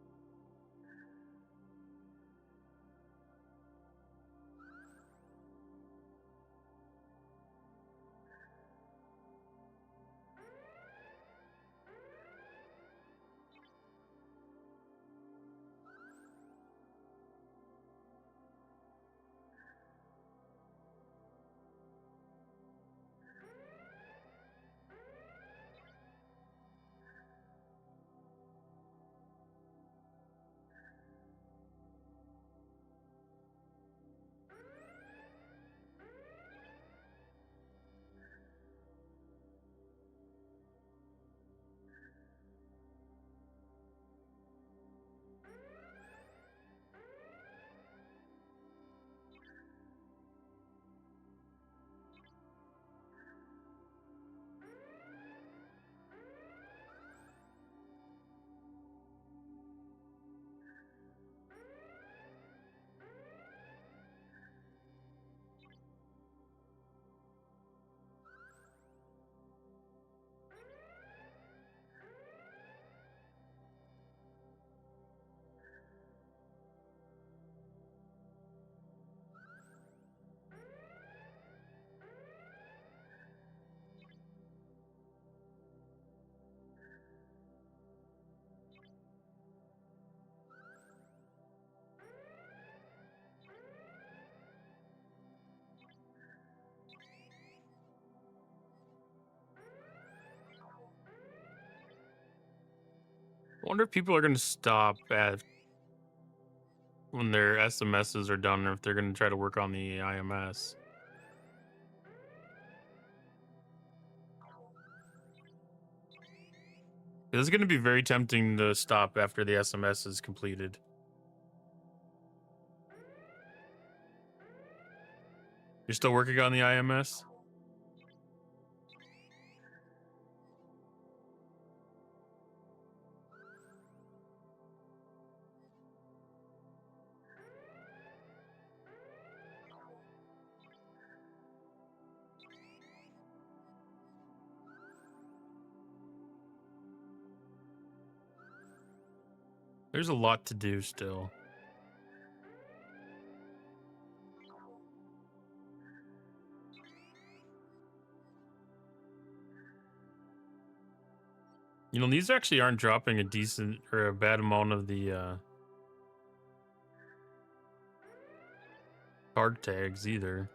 I wonder if people are going to stop at when their SMSs are done, or if they're going to try to work on the IMS. It's going to be very tempting to stop after the SMS is completed. You're still working on the IMS? There's a lot to do still. You know, these actually aren't dropping a decent or a bad amount of the card tags either.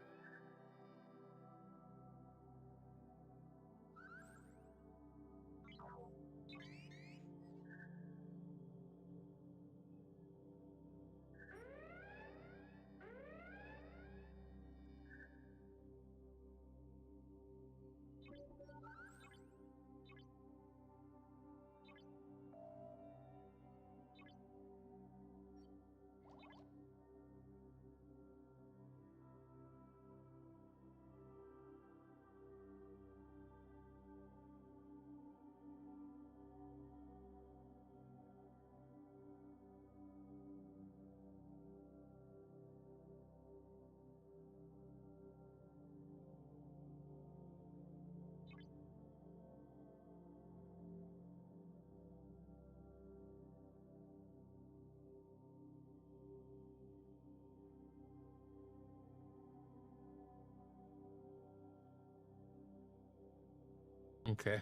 Okay.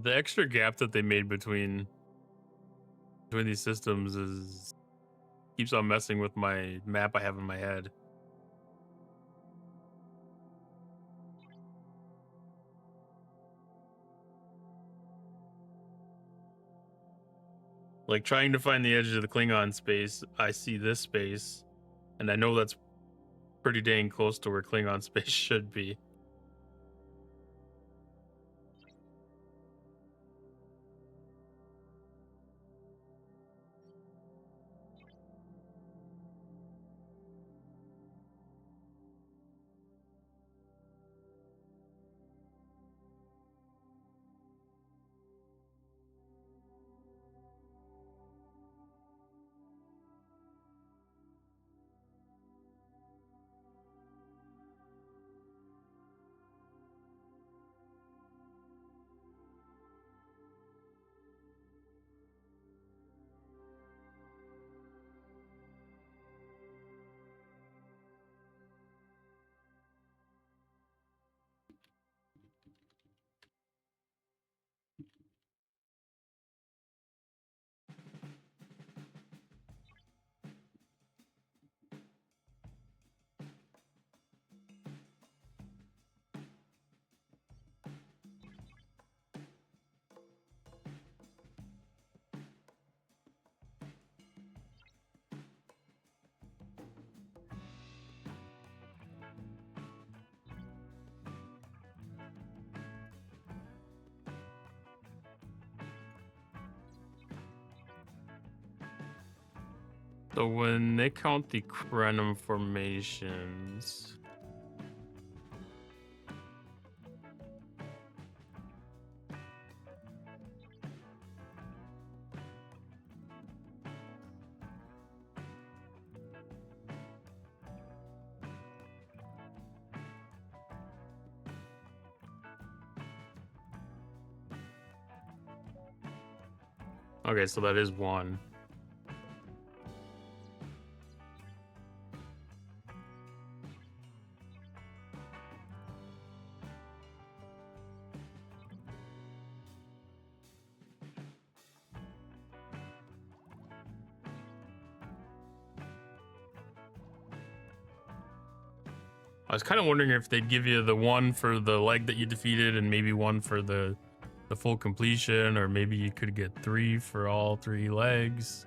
The extra gap that they made between these systems is keeps on messing with my map I have in my head. Like trying to find the edge of the Klingon space, I see this space, and I know that's pretty dang close to where Klingon space should be. So when they count the Crenum formations, okay, so that is one. I was kind of wondering if they'd give you the one for the leg that you defeated and maybe one for the full completion, or maybe you could get 3 for all 3 legs.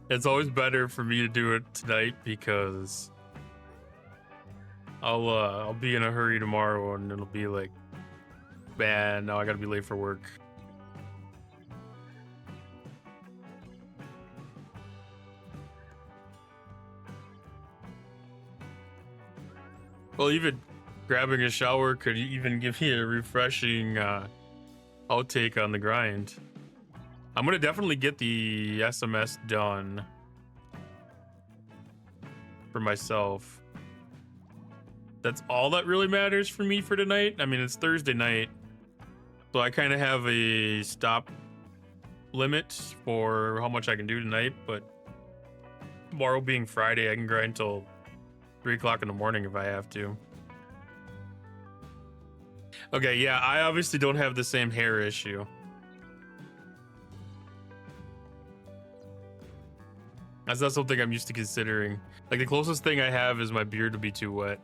It's always better for me to do it tonight because I'll be in a hurry tomorrow and it'll be like, man, now I gotta be late for work. Well, even grabbing a shower could even give me a refreshing outtake on the grind. I'm gonna definitely get the SMS done for myself. That's all that really matters for me for tonight. I mean, it's Thursday night, so I kind of have a stop limit for how much I can do tonight, but tomorrow being Friday, I can grind till 3 o'clock in the morning if I have to. Okay, yeah, I obviously don't have the same hair issue. That's not something I'm used to considering. Like, the closest thing I have is my beard to be too wet.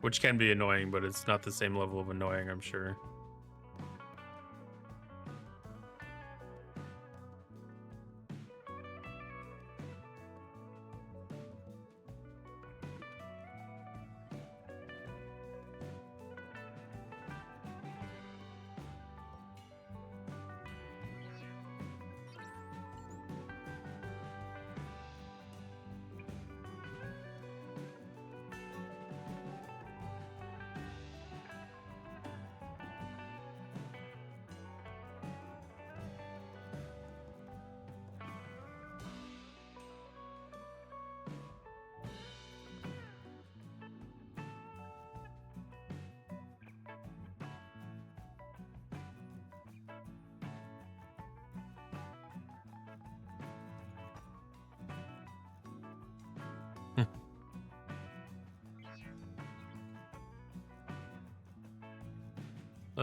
Which can be annoying, but it's not the same level of annoying, I'm sure.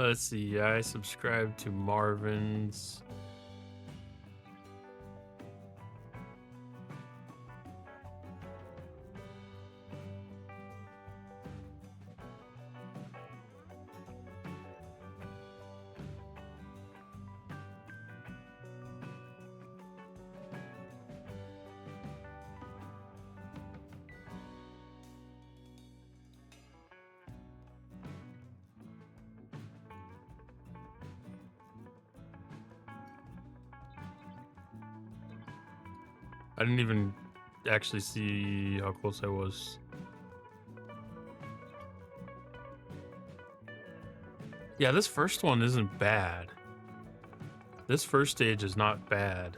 Let's see. I subscribe to Marvin's. I didn't even actually see how close I was. Yeah, this first one isn't bad. This first stage is not bad.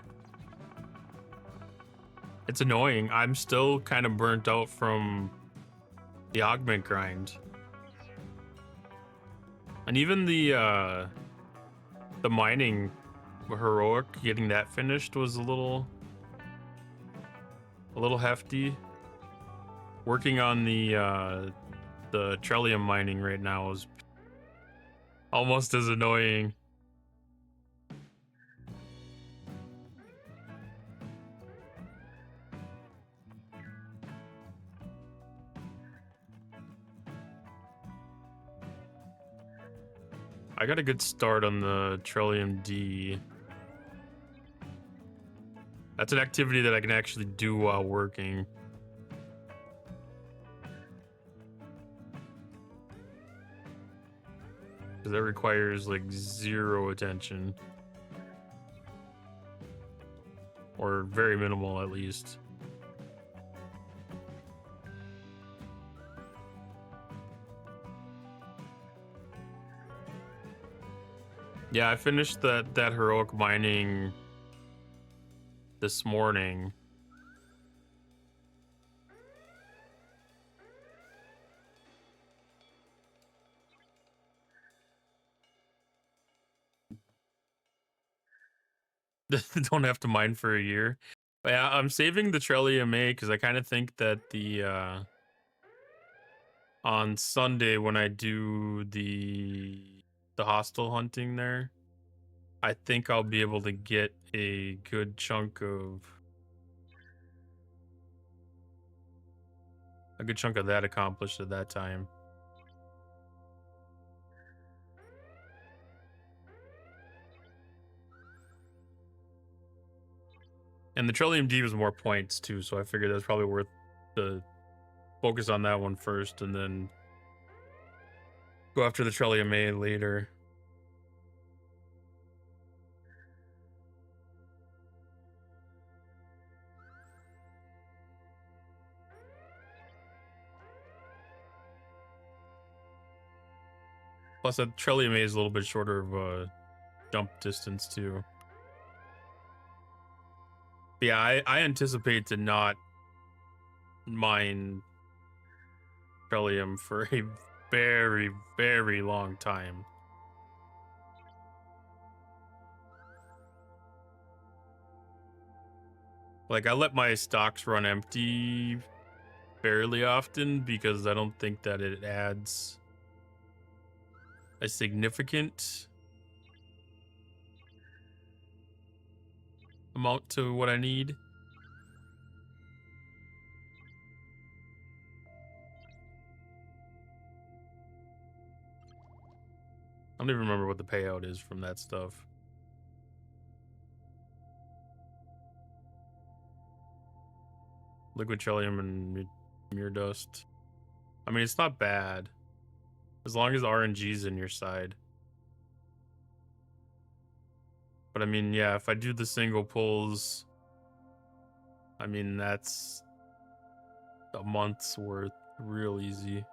It's annoying. I'm still kind of burnt out from the augment grind. And even the mining heroic, getting that finished was a little hefty. Working on the Trellium mining right now is almost as annoying. I got a good start on the Trellium D. That's an activity that I can actually do while working. Because that requires like 0 attention. Or very minimal at least. Yeah, I finished that heroic mining this morning. Don't have to mine for a year. But yeah, I'm saving the Trellium A because I kind of think that the on Sunday when I do the hostile hunting there, I think I'll be able to get a good chunk of that accomplished at that time. And the Trillium D was more points too, so I figured that's probably worth the focus on that one first and then go after the Trillium A later. Plus, that Trillium A is a little bit shorter of a jump distance too. But yeah, I anticipate to not mine Trillium for a very, very long time. Like, I let my stocks run empty fairly often because I don't think that it adds a significant amount to what I need. I don't even remember what the payout is from that stuff. Liquid Trillium and Mirror Dust. I mean, it's not bad. As long as RNG's in your side. But I mean, yeah, if I do the single pulls, I mean, that's a month's worth real easy.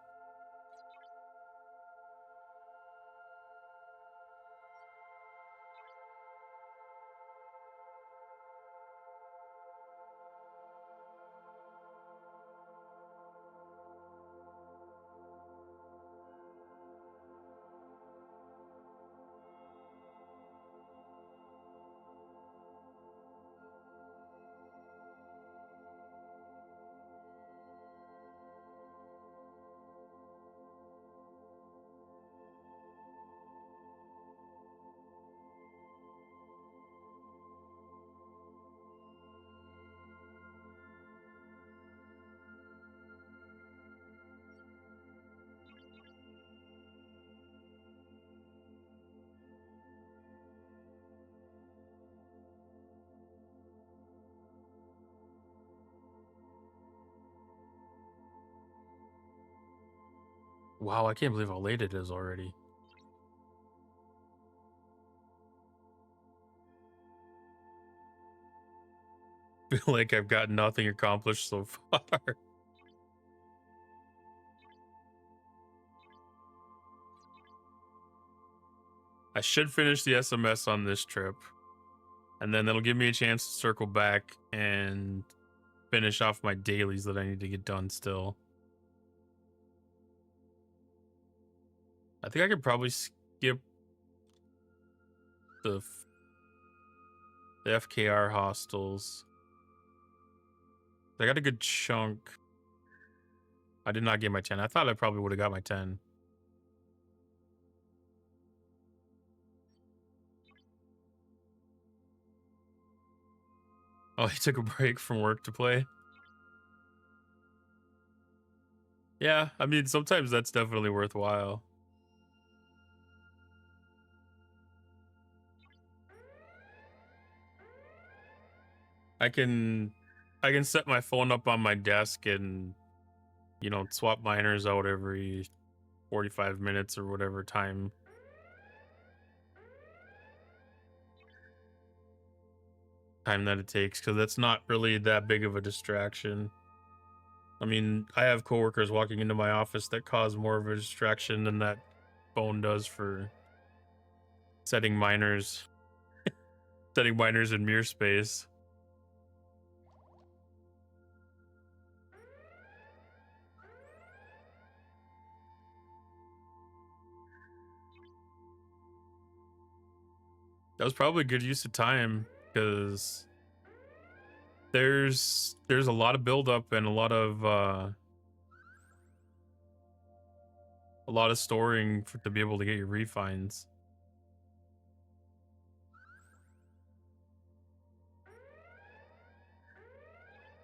Wow, I can't believe how late it is already. I feel like I've got nothing accomplished so far. I should finish the SMS on this trip, and then that'll give me a chance to circle back and finish off my dailies that I need to get done still. I think I could probably skip the FKR hostels. I got a good chunk. I did not get my 10. I thought I probably would have got my 10. Oh, he took a break from work to play. Yeah, I mean, sometimes that's definitely worthwhile. I can set my phone up on my desk and, you know, swap miners out every 45 minutes or whatever time that it takes, because that's not really that big of a distraction. I mean, I have coworkers walking into my office that cause more of a distraction than that phone does for setting miners in mirror space. That was probably a good use of time, because there's a lot of buildup and a lot of storing to be able to get your refines.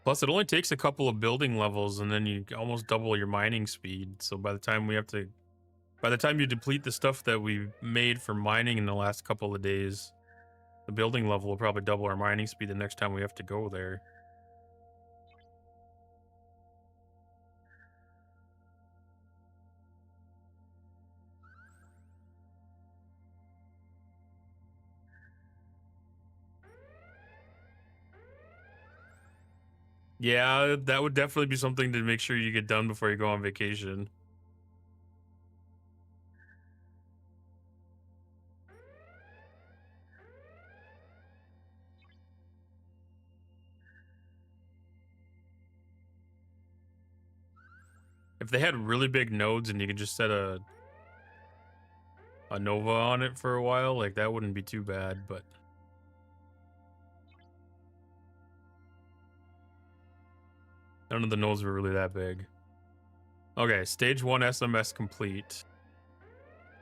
Plus, it only takes a couple of building levels, and then you almost double your mining speed. So by the time you deplete the stuff that we made for mining in the last couple of days, the building level will probably double our mining speed the next time we have to go there. Yeah, that would definitely be something to make sure you get done before you go on vacation. If they had really big nodes and you could just set a Nova on it for a while, like, that wouldn't be too bad, but none of the nodes were really that big. Okay, stage 1 SMS complete.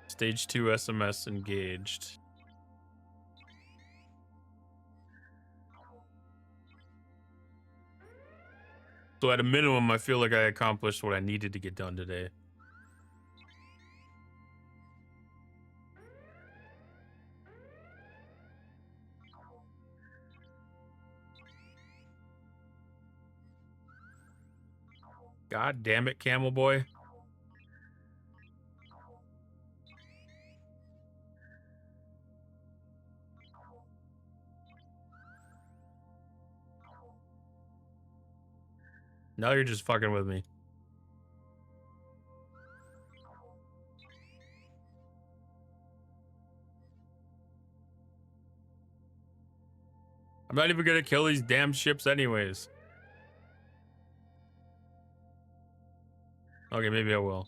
Stage 2 SMS engaged. So at a minimum, I feel like I accomplished what I needed to get done today. God damn it, Camel Boy. Now you're just fucking with me. I'm not even gonna kill these damn ships anyways. Okay, maybe I will.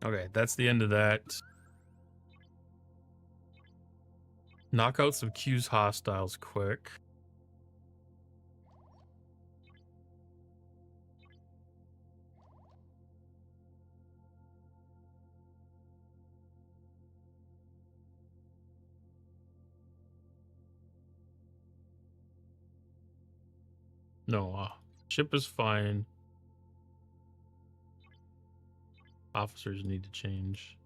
Okay, that's the end of that. Knock out some Q's hostiles quick. No, ship is fine. Officers need to change.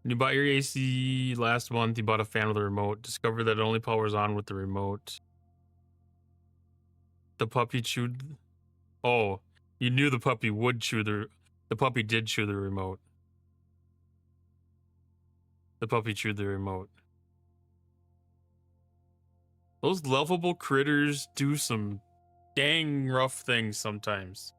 When you bought your AC last month, you bought a fan with a remote. Discovered that it only powers on with the remote. The puppy chewed. Oh, you knew the puppy would chew the. The puppy did chew the remote. The puppy chewed the remote. Those lovable critters do some dang rough things sometimes.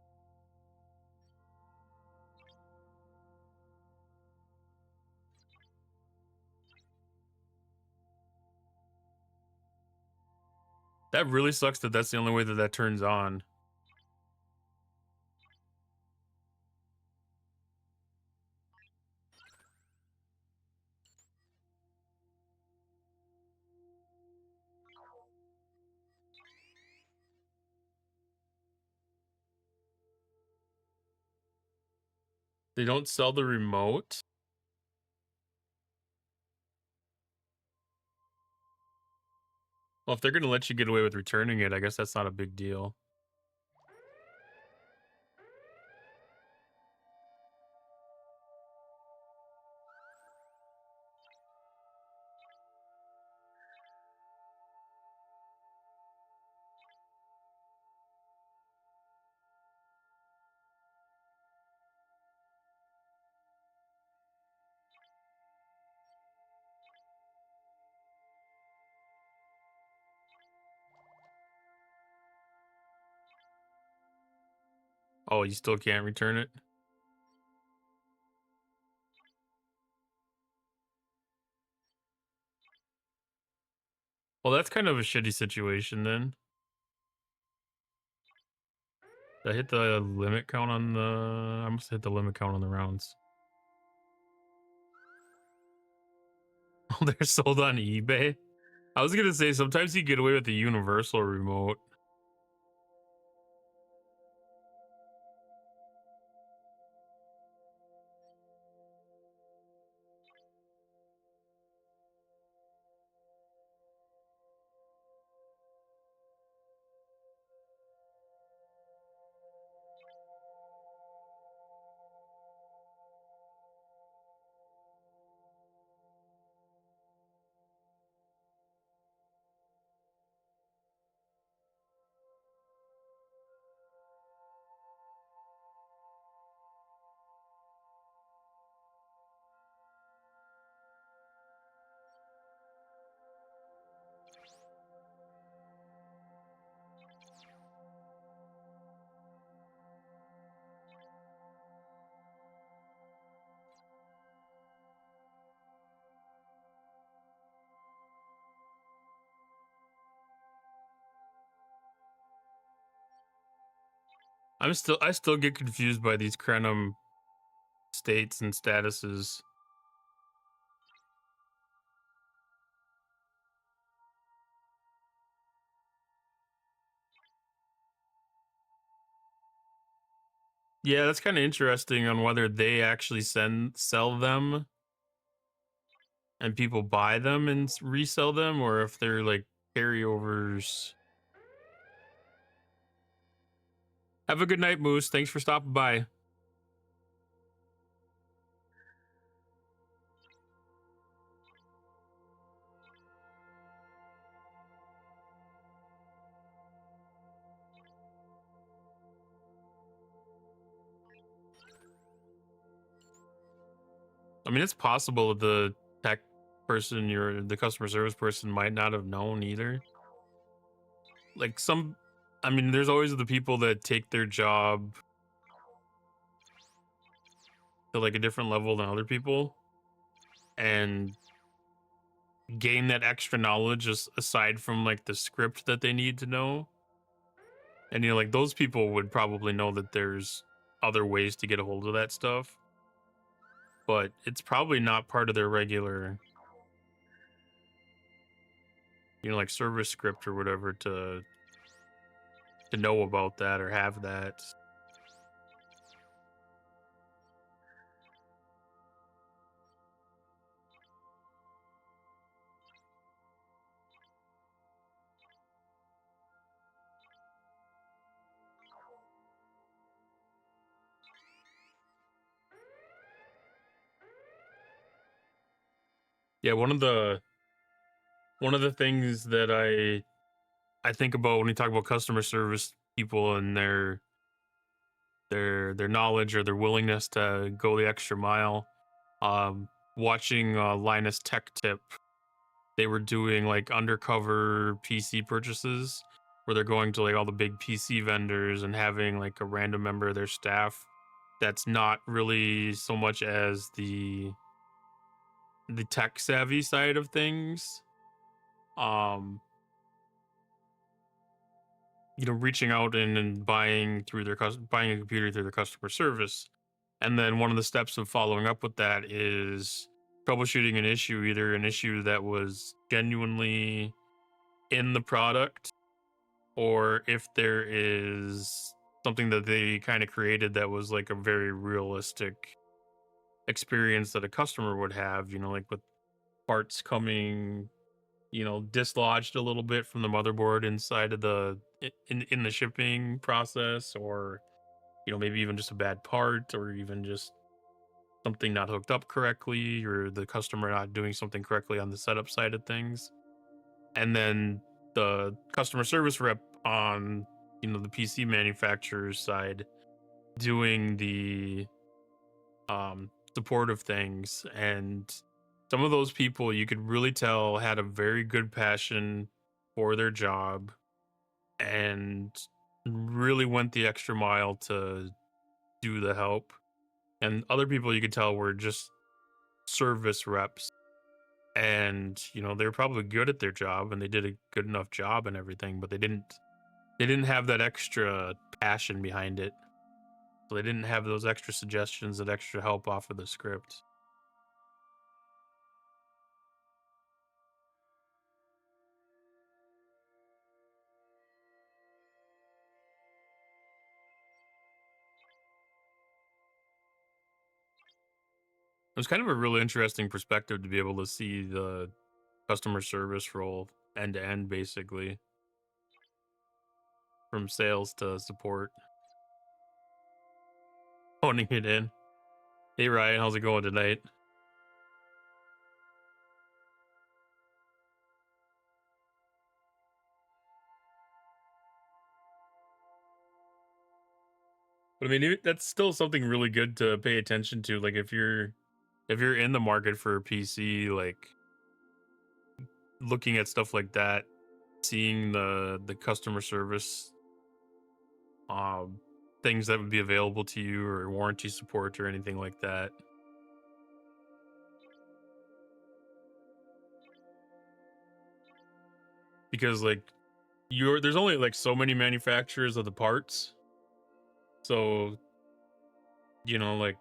That really sucks that that's the only way that that turns on. They don't sell the remote. Well, if they're gonna let you get away with returning it, I guess that's not a big deal. Oh, you still can't return it? Well, that's kind of a shitty situation then. Did I hit the limit count on the... I must hit the limit count on the rounds. Oh, they're sold on eBay? I was gonna say, sometimes you get away with the universal remote. I still get confused by these Crenum states and statuses. Yeah, that's kind of interesting on whether they actually sell them and people buy them and resell them, or if they're like carryovers. Have a good night, Moose. Thanks for stopping by. I mean, it's possible that the tech person, the customer service person, might not have known either. Like I mean, there's always the people that take their job to like a different level than other people and gain that extra knowledge just aside from like the script that they need to know. And like those people would probably know that there's other ways to get a hold of that stuff, but it's probably not part of their regular, like service script or whatever to know about that or have that. Yeah, one of the things that I think about when you talk about customer service people and their knowledge or their willingness to go the extra mile. Watching Linus Tech Tip, they were doing like undercover PC purchases where they're going to like all the big PC vendors and having like a random member of their staff that's not really so much as the tech savvy side of things. Um, reaching out and buying through buying a computer through their customer service. And then one of the steps of following up with that is troubleshooting an issue, either an issue that was genuinely in the product, or if there is something that they kind of created that was like a very realistic experience that a customer would have, like with parts coming, dislodged a little bit from the motherboard inside of in the shipping process, or maybe even just a bad part, or even just something not hooked up correctly, or the customer not doing something correctly on the setup side of things. And then the customer service rep on the PC manufacturer's side doing the support of things. And some of those people you could really tell had a very good passion for their job and really went the extra mile to do the help. And other people you could tell were just service reps, and they were probably good at their job and they did a good enough job and everything, but they didn't have that extra passion behind it, so they didn't have those extra suggestions, that extra help off of the script. It was kind of a really interesting perspective to be able to see the customer service role end to end, basically from sales to support, honing it in. Hey Ryan, how's it going tonight? But I mean, that's still something really good to pay attention to. Like if you're in the market for a PC, like looking at stuff like that, seeing the customer service um things that would be available to you, or warranty support or anything like that. Because like there's only like so many manufacturers of the parts. So, like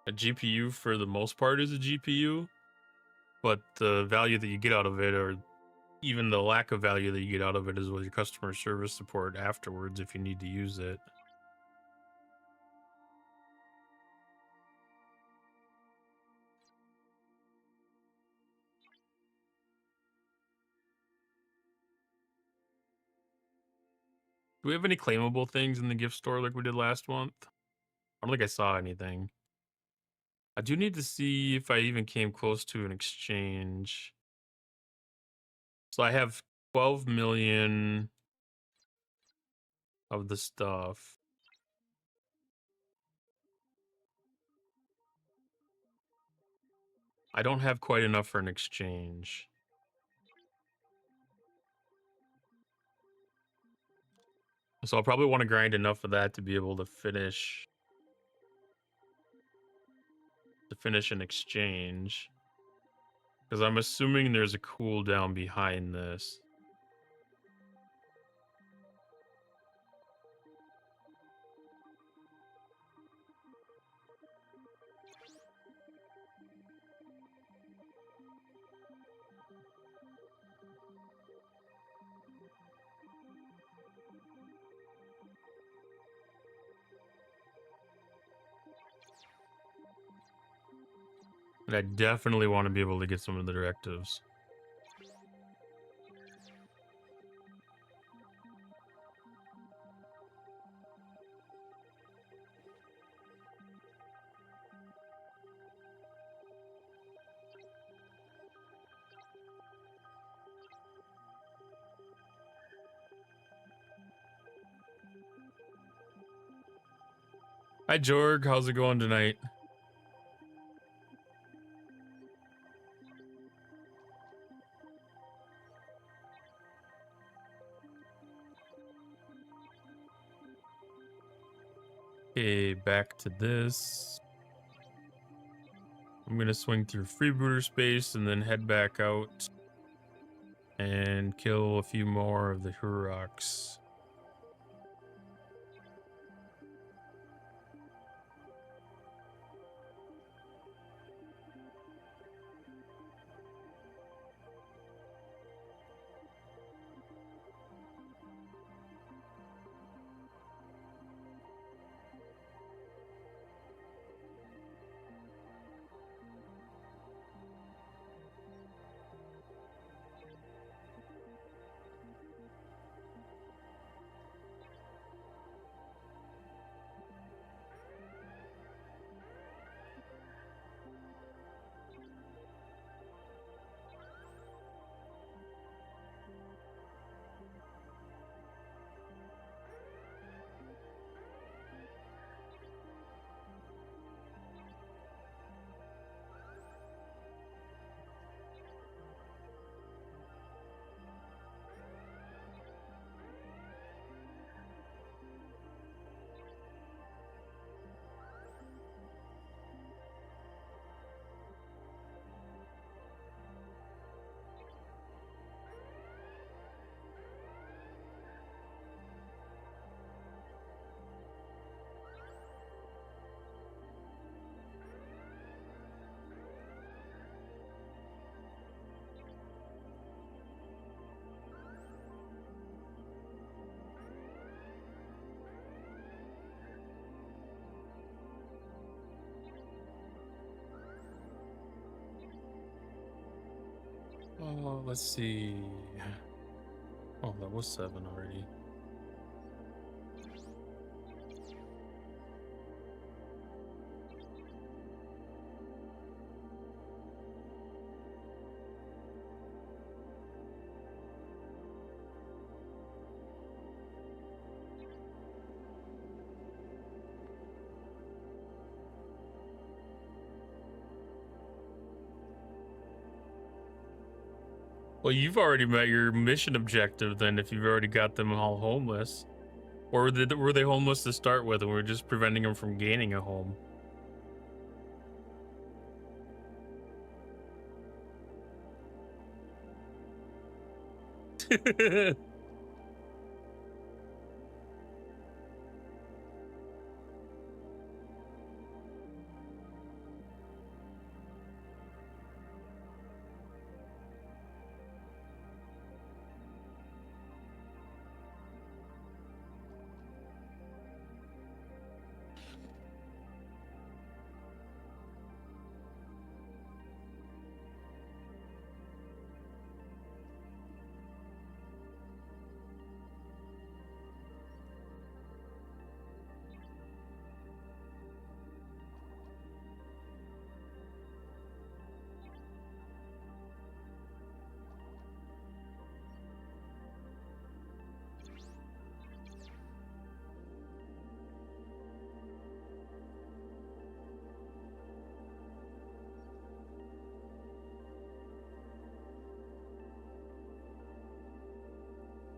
a GPU for the most part is a GPU, but the value that you get out of it, or even the lack of value that you get out of it, is with your customer service support afterwards if you need to use it. Do we have any claimable things in the gift store like we did last month? I don't think I saw anything. I do need to see if I even came close to an exchange. So I have 12 million of the stuff. I don't have quite enough for an exchange. So I'll probably want to grind enough of that to be able to finish an exchange. Because I'm assuming there's a cooldown behind this. And I definitely want to be able to get some of the directives. Hi, Jorg. How's it going tonight? Okay, back to this. I'm gonna swing through freebooter space and then head back out and kill a few more of the Huroks. Oh, let's see. Oh, that was 7 already. Well, you've already met your mission objective then if you've already got them all homeless. Or were they homeless to start with and we're just preventing them from gaining a home?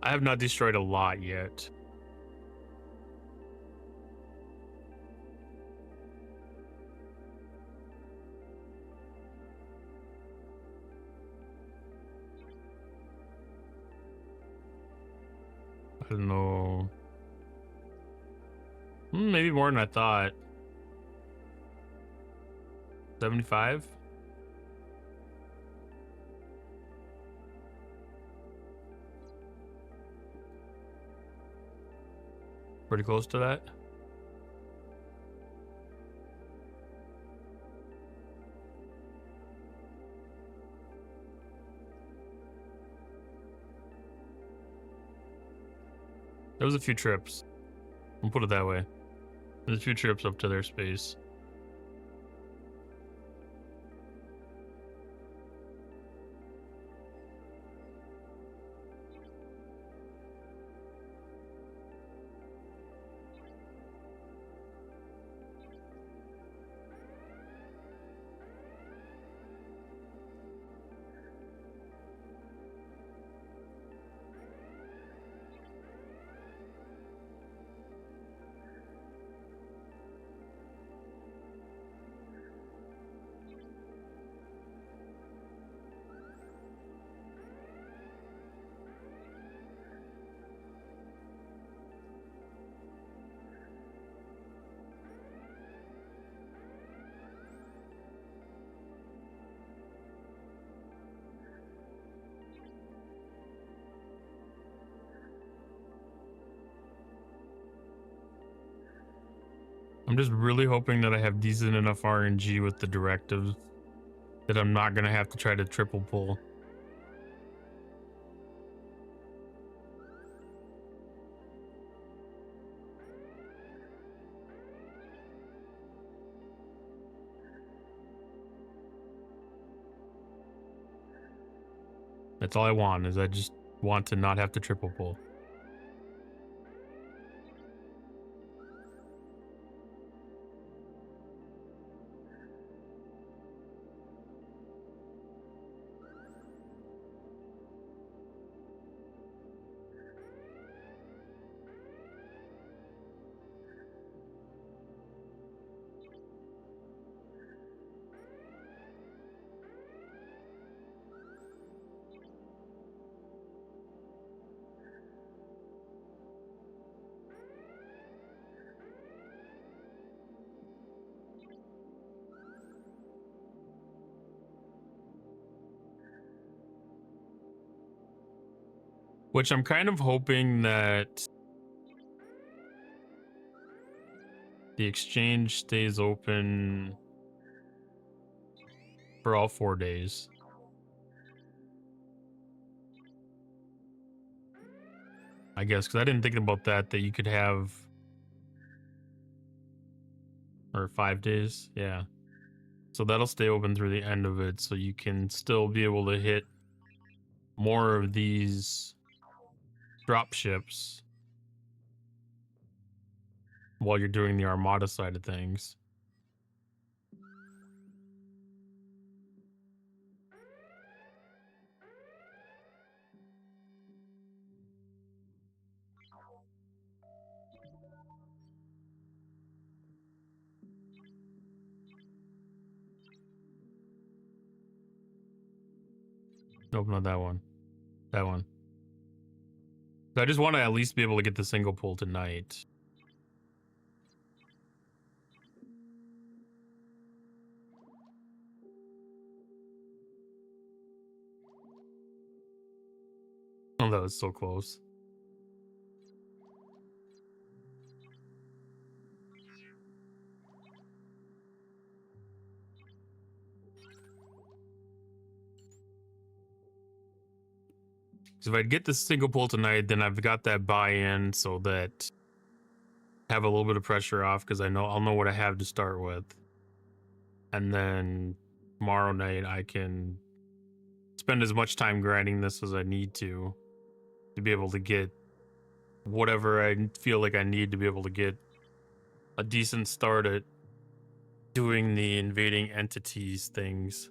I have not destroyed a lot yet. I don't know. Maybe more than I thought. 75? Pretty close to that. There was a few trips. We'll put it that way. There's a few trips up to their space. I'm just really hoping that I have decent enough RNG with the directives that I'm not gonna have to try to triple pull. That's all I want, is I just want to not have to triple pull. Which I'm kind of hoping that the exchange stays open for all 4 days. I guess, because I didn't think about that you could have, or 5 days, yeah. So that'll stay open through the end of it, so you can still be able to hit more of these drop ships while you're doing the Armada side of things. Nope, not that one. That one. So I just want to at least be able to get the single pull tonight. Oh, that was so close. So if I get the single pull tonight, then I've got that buy-in so that I have a little bit of pressure off, because I'll know what I have to start with. And then tomorrow night I can spend as much time grinding this as I need to be able to get whatever I feel like I need to be able to get a decent start at doing the invading entities things.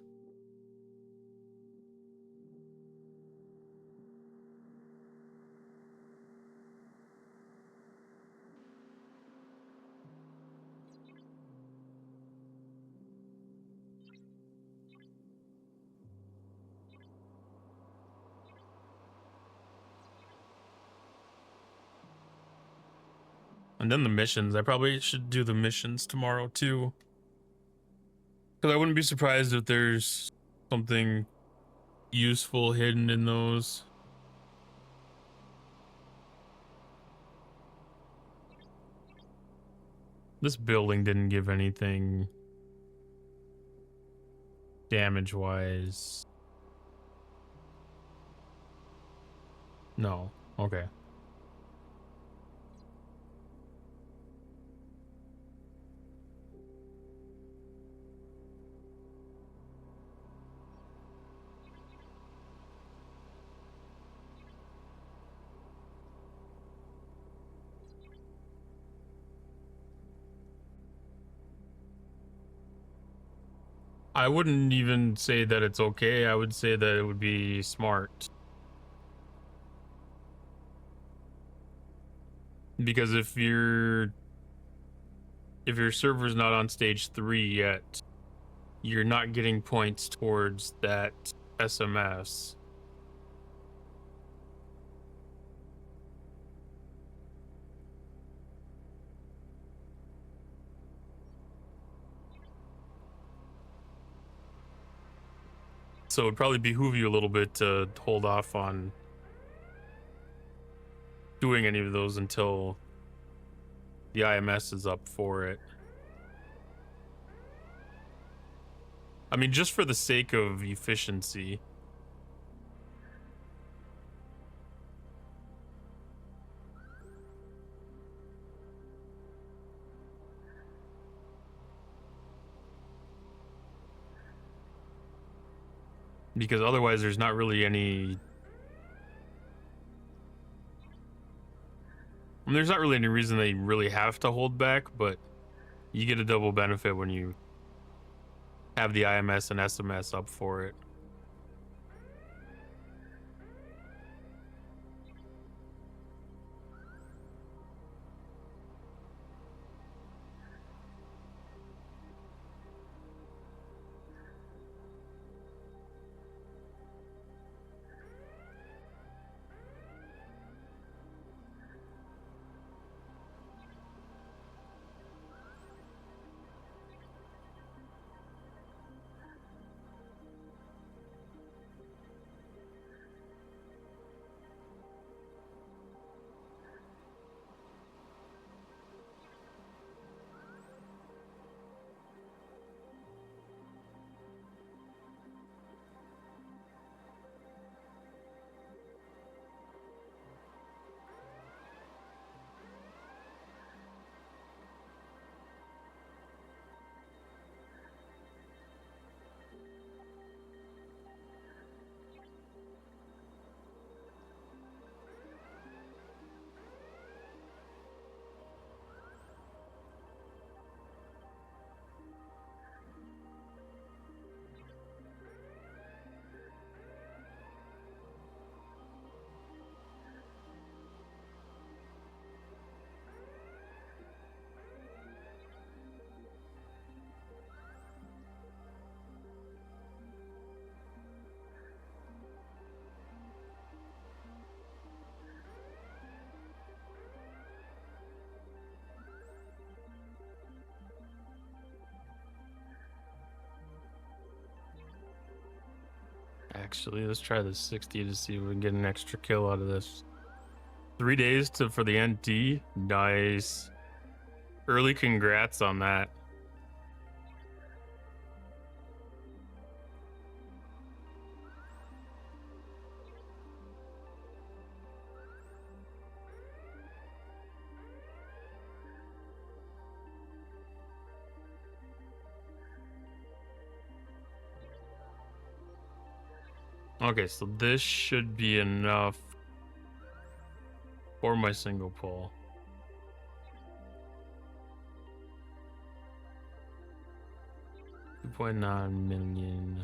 And then the missions. I probably should do the missions tomorrow too, because I wouldn't be surprised if there's something useful hidden in those. This building didn't give anything damage-wise. No. Okay. I wouldn't even say that it's okay. I would say that it would be smart. Because if your server's not on stage 3 yet, you're not getting points towards that SMS. So it'd probably behoove you a little bit to hold off on doing any of those until the IMS is up for it. I mean, just for the sake of efficiency. Because otherwise there's not really any... I mean, there's not really any reason they really have to hold back, but you get a double benefit when you have the IMS and SMS up for it. Actually, let's try the 60 to see if we can get an extra kill out of this. 3 days for the NT. Nice. Early congrats on that. Okay, so this should be enough for my single pull. $2.9 million.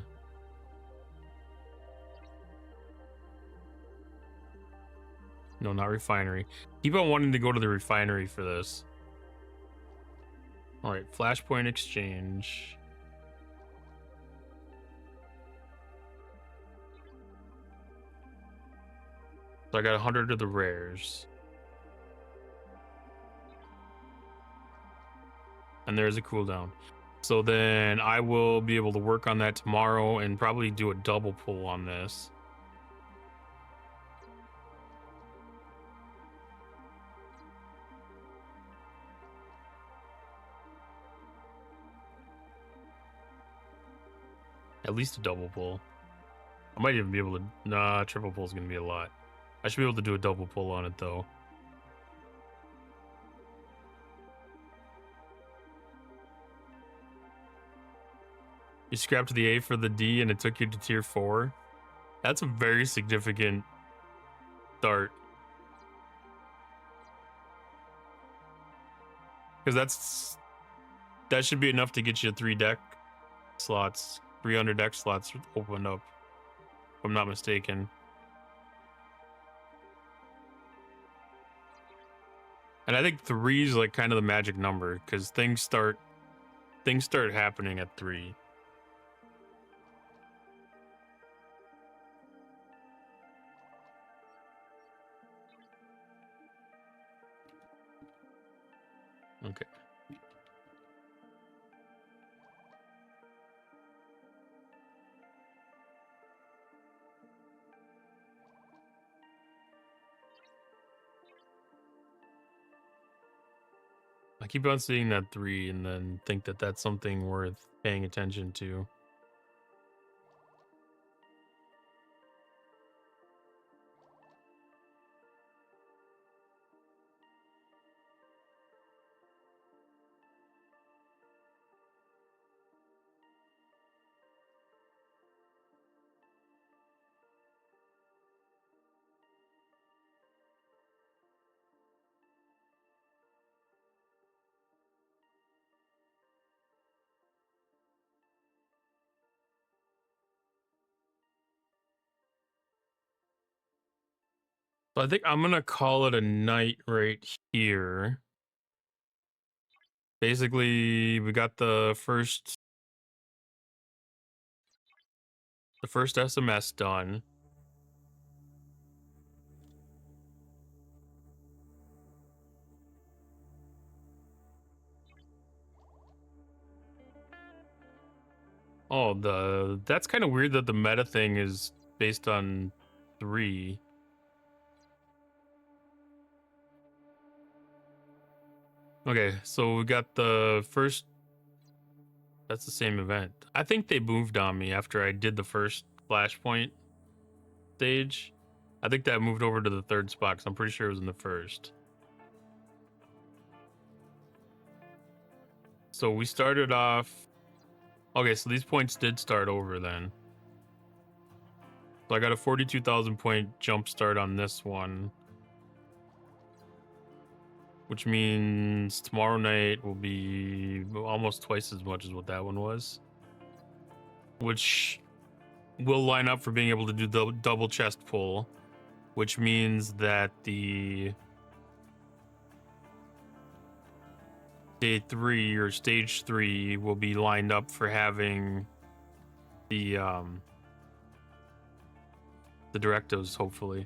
No, not refinery. Keep on wanting to go to the refinery for this. All right, Flashpoint exchange. So I got 100 of the rares. And there's a cooldown. So then I will be able to work on that tomorrow and probably do a double pull on this. At least a double pull. I might even be able to... Nah, triple pull is going to be a lot. I should be able to do a double pull on it, though. You scrapped the A for the D and it took you to tier 4. That's a very significant start. Because that should be enough to get you 3 deck slots, 300 deck slots opened up, if I'm not mistaken. And I think 3 is like kind of the magic number because things start happening at 3. Okay. I keep on seeing that 3 and then think that that's something worth paying attention to. So I think I'm gonna call it a night right here. Basically, we got the first SMS done. Oh, that's kind of weird that the meta thing is based on 3. Okay, so we got the first. That's the same event. I think they moved on me after I did the first Flashpoint stage. I think that moved over to the 3rd spot because I'm pretty sure it was in the 1st. So we started off. Okay, so these points did start over then. So I got a 42,000 point jump start on this one, which means tomorrow night will be almost twice as much as what that one was, which will line up for being able to do the double chest pull, which means that the day 3 or stage 3 will be lined up for having the directives, hopefully.